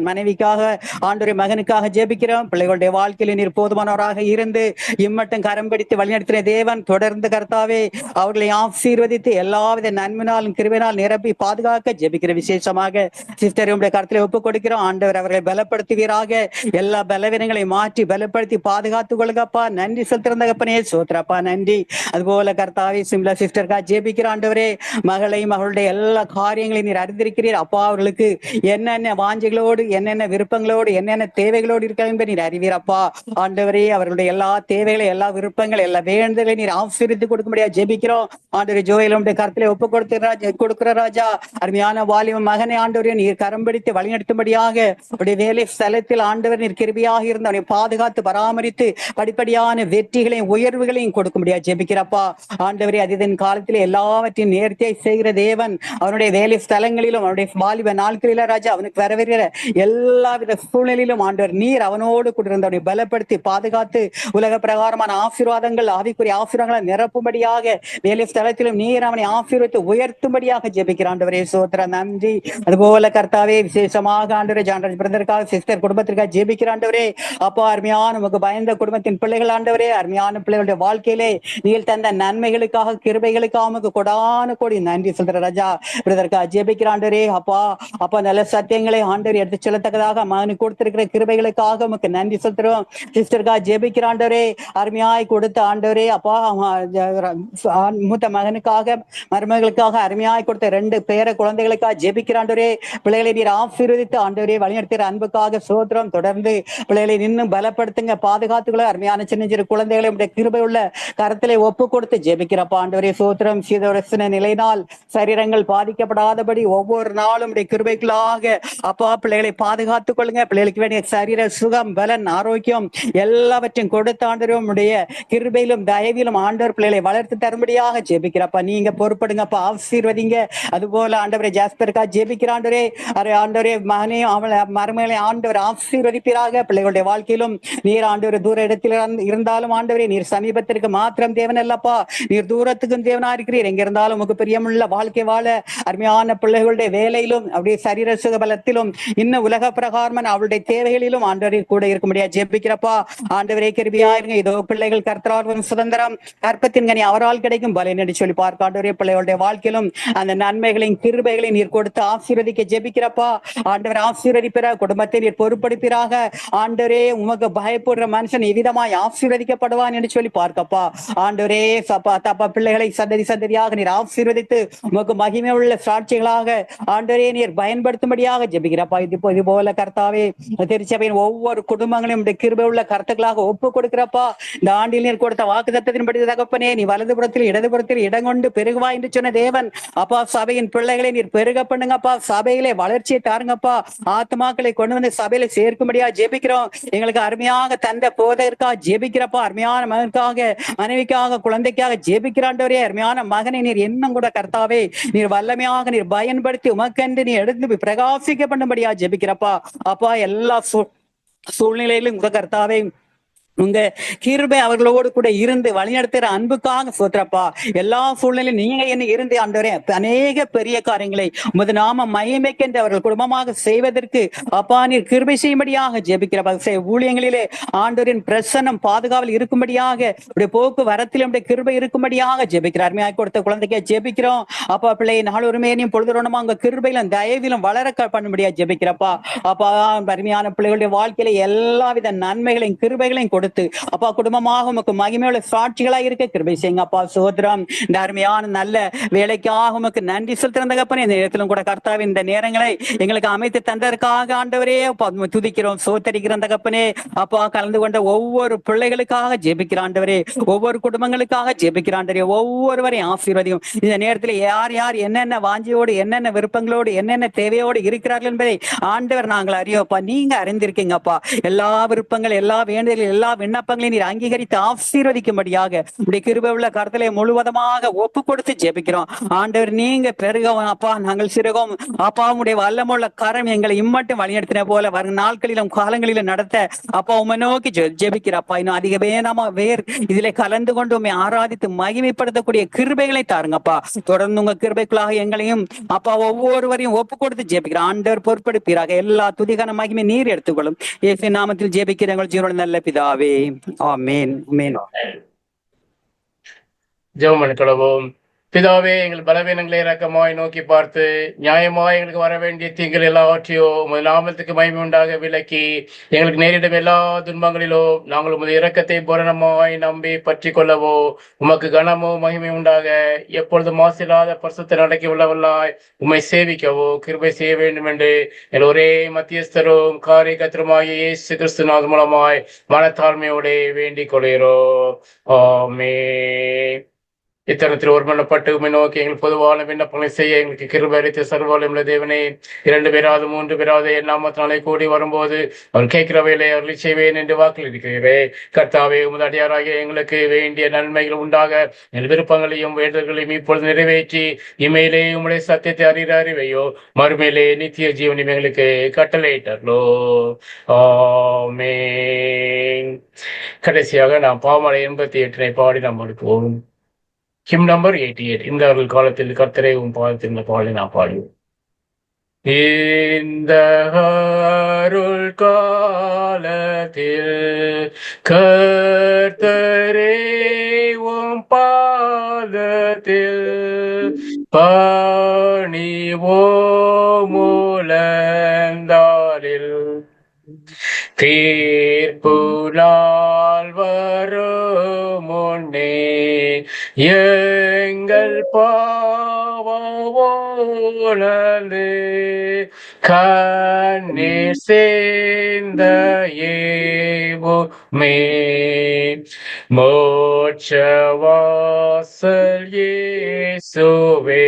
மனைவிக்காக ஆண்டவரே மகனுக்காக ஜெபிக்கிறோம். பிள்ளைகளுடைய வாழ்க்கையில் நீர் போதுமானவராக இருந்து இம்மட்டும் கரம் பிடித்து வழிநடத்தின தேவன் தொடர்ந்து கர்த்தாவே அவர்களை ஆசீர்வதித்து எல்லாவித நன்மையினாலும் கிருபையினால் நிரப்பி பாதுகாக்க ஜெபிக்கிற. விசேஷமாக சிஸ்டர் உடைய கருத்திலே ஒப்புக் கொடுக்கிறோம் ஆண்டவர், அவர்களை பலப்படுத்துவீராக. எல்லா பலவீனங்களை மாற்றி பலப்படுத்தி பாதுகாத்துக் கொள்ளுங்கப்பா. நன்றி செலுத்திருந்தகப்பனே. சோத்திரப்பா நன்றி. அதுபோல கர்த்தாவே சிம்லா சிஸ்டருக்காக ஜெபிக்கிற ஆண்டவரே, மகளையும் அவர்களுடைய எல்லா காரியங்களையும் நீர் அறிந்திருக்கிறீர் அப்பா. அவர்களுக்கு என்னென்ன வாஞ்சைகளோடு என்னென்ன விருப்பங்களோடு என்னென்ன தேவைகளோடு இருக்க என்பதை நீர் அறிவீரப்பா. ஆண்டவரே அவர்களுடைய எல்லா தேவைகளை எல்லா விருப்பங்கள் எல்லா வேண்டுதலை நீர் ஆசீர்வதித்து கொடுக்க முடியாது ஜெபிக்கிறோம் ஆண்டவரே. ஜோயலுடைய கருத்திலே ஒப்பு கொடுக்கிற ராஜா, அருமையான வாலிப மகனை ஆண்டவரே நீர் கரம் பிடித்து வழிநடத்தும்படியாக உடைய வேலை ஸ்தலத்தில் ஆண்டவர் நீர் கிருபையாக இருந்து அவனை பாதுகாத்து பராமரித்து படிப்படியான வெற்றிகளையும் உயர்வுகளையும் கொடுக்க முடியாது ஜெபிக்கிறப்பா. ஆண்டவரே அதிதன் காலத்திலே எல்லாவற்றையும் நேர்த்தியை செய்கிற தேவன் அவனுடைய வேலை ஸ்தலங்களிலும் அவனுடைய வாலிப நாட்களில ராஜா அவனுக்கு வரவேற்கிற எல்லாவித சூழ்நிலையிலும் ஆண்டவர் நீர் அவனோடு கூட இருந்தவனை பலப்படுத்தி பாதுகாத்து உலக பிரகாரமான ஆசீர்வாதங்கள் ஆவிக்குரிய ஆசீர்வாதங்களை நிரப்பும்படியாக வேலை ஸ்தலத்திலும் நீர் அவனை ஆசீர்வதித்து உயர்த்தும்படியாக ஜெபிக்கிற ஆண்டவரே. சோத்திர நன்றி. அதுபோல கர்த்தாவே விசேஷமாக ஆண்டவரே ஜான்ராஜ் பிரதருக்காக சிஸ்டர் குடும்பத்திற்காக ஜெபிக்கிற ஆண்டவரே. அப்பா அருமையான உமக்கு பயந்த குடும்பத்தின் பிள்ளைகள் ஆண்டவரே, அருமையான பிள்ளைகளுடைய வாழ்க்கையிலே நீர் தந்த நன்மைகளுக்காக கிருபைகளுக்காக உமக்கு கொடான கோடி நன்றி சொல்ற ராஜா. பிரதருக்காக ஜெபிக்கிற ஆண்டவரே. அப்பா நல்ல சத்தியங்களை ஆண்டவர் எடுத்து செல்லத்தக்கதாக மகனுக்கு கொடுத்திருக்கிற கிருபைகளுக்காக உமக்கு நன்றி செலுத்துறோம். சிஸ்டருக்காக ஜெபிக்கிற ஆண்டவரே, அருமையாய் கொடுத்த ஆண்டவரே. அப்பா மூத்த மகனுக்காக மருமகளுக்காக அருமையாய் கொடுத்த 2 பேர குழந்தைகளுக்காக ஜெபிக்கிற ஆண்டவரே. பிள்ளைகளை நீர் ஆசீர்வதித்து ஆண்டவரே வழிநடத்துகிற அன்புக்காக சோத்திரம். தொடர்ந்து பிள்ளைகளை இன்னும் பலப்படுத்துங்க, பாதுகாத்துக்களை. அருமையான சின்ன சிறு குழந்தைகளை உடைய கிருபை உள்ள கரத்திலே ஒப்பு கொடுத்து ஜெபிக்கிறப்பா ஆண்டவரே. சோத்திரம். சீதோரசன நிலையினால் சரீரங்கள் பாதிக்கப்படாதபடி ஒவ்வொரு நாளும் உடைய கிருபைகளாக அப்பா பிள்ளைகளை பாதுகாத்துக் கொள்ளுங்க. பிள்ளைகளுக்கு வேண்டிய சரீர சுகம் பலன் ஆரோக்கியம் எல்லாவற்றையும் கொடுத்த ஆண்டவரும் உடைய கிருபையிலும் தயவிலும் ஆண்டவர் பிள்ளைகளை வளர்த்து தரும்படியாக ஜெபிக்கிறப்பா. நீங்க பொறுப்படுங்கப்பா, ஆசீர்வதிங்க. அதுபோல ஆண்டவரை ஜாஸ்பருக்கா ஜெபிக்கிற ஆண்டவரே. ஆண்டவரே மகனையும் அவளை மருமகளை ஆண்டவர் ஆசீர்வதிப்பீராக. பிள்ளைகளுடைய வாழ்க்கையிலும் நீர் ஆண்டவர் தூர இடத்தில் இருந்தாலும் ஆண்டவரே நீர் சமீபத்திற்கு மாத்திரம் தேவன் அல்லப்பா, நீர் தூரத்துக்கும் தேவனா இருக்கிறீர். எங்க இருந்தாலும் உங்களுக்கு பிரியமுள்ள வாழ்க்கை வாழ அருமையான பிள்ளைகளுடைய வேலையிலும் அப்படியே சரீர சுகபலத்திலும் இன்னும் உலக பிரகாரமான அவளுடைய தேவைகளிலும் ஆண்டவரை கூட இருக்க முடியாது ஜெபிக்கிறப்பா. ஆண்டவரே கிருபையாயிருங்க. இதோ பிள்ளைகள் கர்த்தரால் சுதந்திரம் கற்பத்தின் கனி அவரால் கிடைக்கும் பலன் என்று சொல்லி பார்க்க ஆண்டவரே பிள்ளைகளுடைய வாழ்க்கையிலும் அந்த நன்மைகளையும் கிருபைகளையும் நீர் கொடுத்து ஆசீர்வதிக்க ஜெபிக்கிறப்பா. ஆண்டவர் ஆசீர்வதிப்பிற குடும்பத்தை நீர் பொறுப்படுப்பிறாக. ஆண்டவரே உமக்கு பயப்படுற மனுஷன் எவ்விதமாய் ஆசீர்வதிக்கப்படுவான் என்று சொல்லி பார்க்கப்பா. ஆண்டவரே சப்பா தப்பா பிள்ளைகளை சந்ததியாக நீர் ஆசீர்வதித்து உமக்கு மகிமை உள்ள சாட்சிகளாக ஆண்டவரே நீர் பயன்படுத்தும்படியாக ஜெபிக்கிறப்பா. இது போல கர்த்தாவே திருச்சபையின் ஒவ்வொரு குடும்பங்களையும் கிருபை உள்ள கருத்துக்களாக ஒப்பு கொடுக்கிறப்பா. இந்த ஆண்டில் நீர் கொடுத்த வாக்குத்தத்தத்தின்படி தகப்பனே, நீ வலதுபுறத்தில் இடதுபுறத்தில் இடங்கொண்டு பெருகுவா என்று சொன்ன தேவன் அப்பா. சபையின் பிள்ளைகளை நீர் பெருக பண்ணுங்கப்பா. சபையிலே வளர்ச்சியை தாருங்கப்பா. ஆத்மாக்களை கொண்டு வந்து சபையில சேர்க்கும்படியா ஜெபிக்கிறோம். எங்களுக்கு அருமையாக தந்த போதற்காக ஜெபிக்கிறப்பா. அருமையான மகனுக்காக மனைவிக்காக குழந்தைக்காக ஜெபிக்கிறாண்டவரே. அருமையான மகனை நீர் இன்னும் கூட கர்த்தாவே நீர் வல்லமையாக நீர் பயன்படுத்தி உமக்கென்று நீ எடுத்து பிரகாசிக்க பண்ண பண்ணும்படியா ஜெபிக்கிறப்பா. அப்பா எல்லா சூழ்நிலையிலும் உங்க கர்த்தாவே உங்க கிருபை அவர்களோடு கூட இருந்து வழிநடத்துகிற அன்புக்காக சோத்திரப்பா. எல்லா சூழ்நிலையும் நீங்க என்ன இருந்து ஆண்டவரே அநேக பெரிய காரியங்களை உமது நாம மகிமைக்கென்று அவர்கள் குடும்பமாக செய்வதற்கு அப்பா நீர் கிருபை செய்யும்படியாக ஜெபிக்கிறப்பா. ஊழியங்களிலே ஆண்டவரின் பிரசன்னம் பாதுகாவல் இருக்கும்படியாக உடைய போக்குவரத்தில் உடைய கிருபை இருக்கும்படியாக ஜெபிக்கிறார். அருமையாக கொடுத்த குழந்தைக்கு ஜெபிக்கிறோம் அப்பா. பிள்ளையை நாளொருமேனையும் பொழுதுரோணமா உங்க கிருபையிலும் தயவிலும் வளர பண்ணும்படியா ஜெபிக்கிறப்பா. அப்பா அருமையான பிள்ளைகளுடைய வாழ்க்கையில எல்லாவித நன்மைகளையும் கிருபைகளையும் கொடுத்து அப்பா குடும்பமாக உமக்கு மகிமையுள்ள சாட்சிகளாக இருக்க கிருபை செய்யுங்க அப்பா. சோதரம் இந்த அருமையான நல்ல வேலைக்காக உமக்கு நன்றி செலுத்துறேன் தகப்பனே. இந்த நேரத்திலும் கூட கர்த்தாவே இந்த நேரங்களை எங்களுக்கு அமைத்து தந்ததற்காக ஆண்டவரே துதிக்கிறோம் சோத்தரிக்கிறோம் தகப்பனே. அப்பா கலந்து கொண்ட ஒவ்வொரு பிள்ளைகளுக்காக ஜெபிக்கிற ஆண்டவரே, ஒவ்வொரு குடும்பங்களுக்காக ஜெபிக்கிற ஆண்டவரே, ஒவ்வொருவரையும் ஆசீர்வதியும். இந்த நேரத்தில் யார் யார் என்னென்ன வாஞ்சியோடு என்னென்ன விருப்பங்களோடு என்னென்ன தேவையோடு இருக்கிறார்கள் என்பதை ஆண்டவர் நாங்கள் அறியோப்பா. நீங்க அறிந்திருக்கீங்கப்பா. எல்லா விருப்பங்கள் எல்லா வேண்டுதல்கள் எல்லா விண்ணப்பங்களை நீர் அங்கீகரித்து ஆசீர்வதிக்கும்படியாக உடைய கிருபை உள்ள கருத்தலை முழுவதுமாக ஒப்பு கொடுத்து ஜெபிக்கிறோம் ஆண்டவர். நீங்க பெருகவும் அப்பா நாங்கள் சிறுகவும் அப்பா உடைய வல்லமுள்ள கரம் எங்களை இம்மட்டும் வழிநடத்தின போல வரும் நாட்களிலும் காலங்களிலும் நடத்த அப்பா உமை நோக்கி ஜெபிக்கிறப்பா. இன்னும் அதிகமே நாம இதிலே கலந்து கொண்டு உண்மை ஆராதித்து மகிமைப்படுத்தக்கூடிய கிருபைகளை தாருங்கப்பா. தொடர்ந்து உங்க கிருபைக்குள்ளாக எங்களையும் அப்பா ஒவ்வொருவரையும் ஒப்பு கொடுத்து ஜெபிக்கிறோம் ஆண்டவர். பொறுப்படுப்பீராக எல்லா துதிகான மகிமை நீர் எடுத்துக்கொள்ளும் இயேசு நாமத்தில் ஜெபிக்கிற எங்கள் ஜீவன நல்ல பிதாவே. ஆமென் ஆமென். ஜெபம் பண்ணிக்கொள்வோம். பிதாவே, எங்கள் பலவீனங்களை இரக்கமாய் நோக்கி பார்த்து நியாயமாய் எங்களுக்கு வர வேண்டிய தீங்கள் எல்லாவற்றையோ உமது நாமத்துக்கு மகிமை உண்டாக விலக்கி எங்களுக்கு நேரிடும் எல்லா துன்பங்களிலோ நாங்கள் உமது இரக்கத்தை பூரணமாய் நம்பி பற்றி கொள்ளவோ உமக்கு கனமோ மகிமை உண்டாக எப்பொழுது மாசில்லாத பரிசுத்த நடக்கி உள்ளவர்களாய் உம்மை சேவிக்கவோ கிருபை செய்ய வேண்டும் என்று எங்கள் ஒரே மத்தியஸ்தரும் காரிய கத்திரமாகிய இயேசு கிறிஸ்துவின் மூலமாய் மனத்தாழ்மையோட வேண்டிக் கொள்கிறோம். ஆமென். இத்தனத்தில் ஒருமனப்பட்டு உம்மை நோக்கி எங்கள் பொதுவான விண்ணப்பங்களை செய்ய எங்களுக்கு கிருபை அளித்த சர்வவல்லமையுள்ள தேவனே, 2 பேராவது 3 பேராவது என் நாமத்தினாலே கூடி வரும்போது அவர் கேட்கிறவையிலே அருளி செய்வேன் என்று வாக்கில் இருக்கிறீரே. கர்த்தாவே, உமது அடியாராகிய எங்களுக்கு வேண்டிய நன்மைகள் உண்டாக என் விருப்பங்களையும் வேண்டுதல்களையும் இப்பொழுது நிறைவேற்றி இமையிலே உம்முடைய சத்தியத்தை அறிகிற அறிவையோ மறுமையிலே நித்திய ஜீவனையும் எங்களுக்கு கட்டளையிட்டர்களோ. ஆமென். கடைசியாக நாம் பாவமலை 88 பாடி நாம் முடிப்போம். Him number 88. இந்த அருள் காலத்தில் கர்த்தரே உம் பாதத்தில் இந்த பாடலை நான் பாடுவோம். இந்த அருள் காலத்தில் கர்த்தரே உம் பாதத்தில் பணிவோம் முழந்தாளில் தீர்ப்பு நாள் வரும் முன்னே எங்கள் பாவவோனது கண்ணீர் சேர்ந்த ஏவுமே மோட்சவாசல் இயேசுவே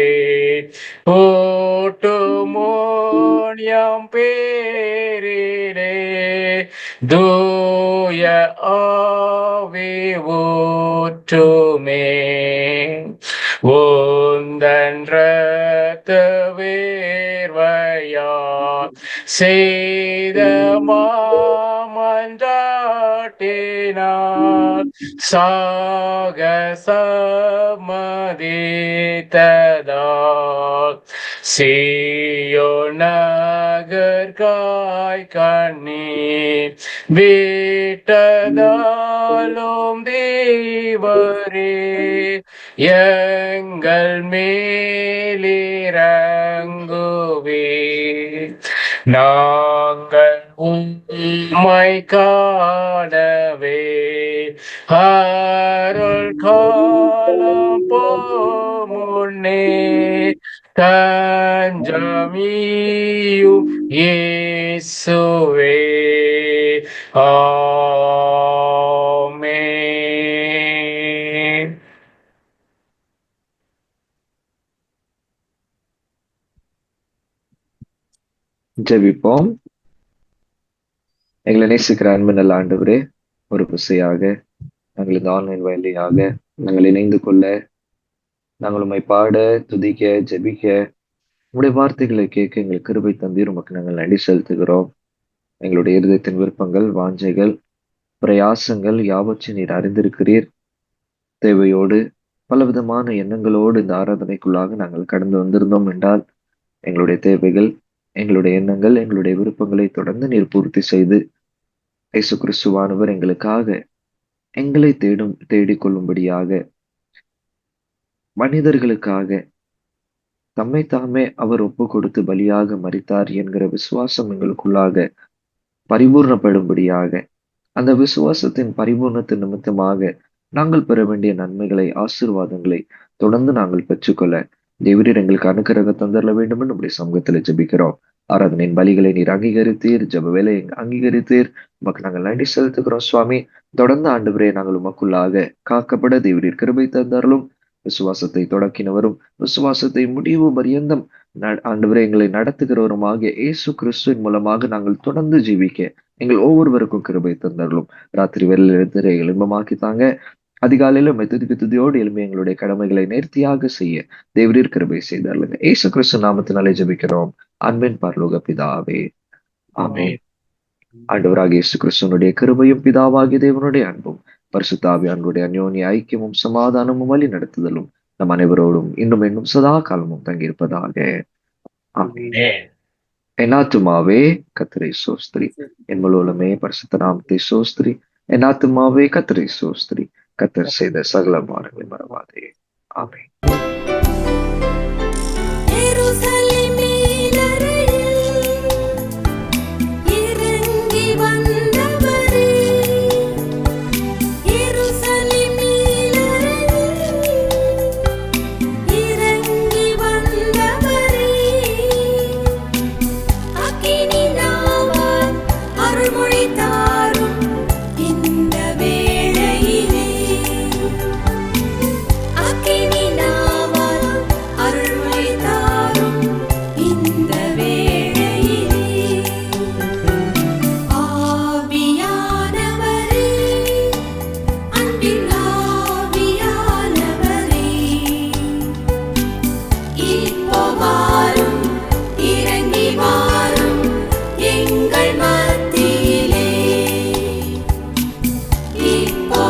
ஓட்டுமோனியம் பேரிலே தூய ஆவி ஊற்றுமே உந்தன் இரத்த வேர்வையால் செய்த மாமன்றாட்டினார் சாக சம்மதித்ததால் சீயோன் நகர்காய் கண்ணீர் விட்டதாலும் தேவரே எங்கள் மேலிறங்குவே. நாங்கள் உம்மை காணவே அருள் காலம் போமுன்னே தஞ்சமியும் இயேசுவே. ஆமென். ஜெபிப்போம். எங்களை நேசிக்கிற அன்பு நல்ல ஆண்டவரே, ஒரு விசையாக நாங்கள் இந்த ஆன்லைன் வழியாக நாங்கள் இணைந்து கொள்ள, நாங்கள் உம்மை பாட, துதிக்க, ஜெபிக்க உங்களுடைய வார்த்தைகளை கேட்க எங்களுக்கு கிருபை தந்தீர். உமக்கு நாங்கள் நன்றி செலுத்துகிறோம். எங்களுடைய இருதயத்தின் விருப்பங்கள், வாஞ்சைகள், பிரயாசங்கள் யாவற்றையும் நீர் அறிந்திருக்கிறீர். தேவையோடு பலவிதமான எண்ணங்களோடு இந்த ஆராதனைக்குள்ளாக நாங்கள் கடந்து வந்திருந்தோம் என்றால், எங்களுடைய தேவைகள், எங்களுடைய எண்ணங்கள், எங்களுடைய விருப்பங்களை தொடர்ந்து நீர் பூர்த்தி செய்து, இயேசு கிறிஸ்துவானவர் எங்களுக்காக எங்களை தேடிக் கொள்ளும்படியாக, மனிதர்களுக்காக தம்மை தாமே அவர் ஒப்பு கொடுத்து பலியாக மரித்தார் என்கிற விசுவாசம் எங்களுக்குள்ளாக பரிபூர்ணப்படும்படியாக, அந்த விசுவாசத்தின் பரிபூர்ணத்தின் நிமித்தமாக நாங்கள் பெற வேண்டிய நன்மைகளை, ஆசீர்வாதங்களை தொடர்ந்து நாங்கள் பெற்றுக்கொள்ள தேவரீர் எங்களுக்கு அனுக்கிரகம் தந்தரல வேண்டும் என்று நம்முடைய சமூகத்தில் ஜெபிக்கிறோம். ஆராதனையின் பலிகளை நீர் அங்கீகரித்தீர், ஜெப வேலை அங்கீகரித்தீர். உமக்கு நாங்கள் நன்றி செலுத்துகிறோம் சுவாமி. தொடர்ந்து ஆண்டவரே நாங்கள் உமக்குள்ளாக காக்கப்பட தேவரீர் கிருபை தந்தார்களும், விசுவாசத்தை தொடக்கினவரும் விசுவாசத்தை முடிவு பரியந்தம் ஆண்டவரே எங்களை நடத்துகிறவருமாகிய இயேசு கிறிஸ்துவின் மூலமாக நாங்கள் தொடர்ந்து ஜீவிக்க எங்கள் ஒவ்வொருவருக்கும் கிருபை தந்தார்களும். ராத்திரி வேளையில் எழுத்து எலும்பமாக்கி தாங்க. அதிகாலையில துதியோடு எழுப்பி எங்களுடைய கடமைகளை நேர்த்தியாக செய்ய தேவரீர் கிருபை செய்தார்களுங்க. இயேசு கிறிஸ்து நாமத்தினாலே ஜெபிக்கிறோம் அன்பின் பரலோக பிதாவே, ஆமென். ஆண்டவராகிய இயேசு கிறிஸ்துவனுடைய கிருபையும் பிதாவாகிய தேவனுடைய அன்பும் பரிசுத்த ஆவியானவருடைய அந்யோன்ய ஐக்கியமும் சமாதானமும் வழி நடத்துதலும் நம் அனைவரோடும் இன்னும் இன்னும் சதா காலமும் தங்கியிருப்பதாக. ஆமென். என் ஆத்துமாவே கர்த்தரை சோஸ்திரி, என் முழுவதுமே பரிசுத்த நாமத்தை சோஸ்திரி. என் ஆத்துமாவே கர்த்தரை சோஸ்திரி, கர்த்தர் செய்த சகல மாறுகளை மறவாதே. ஆமென். எங்கள் மத்தியிலே இப்போ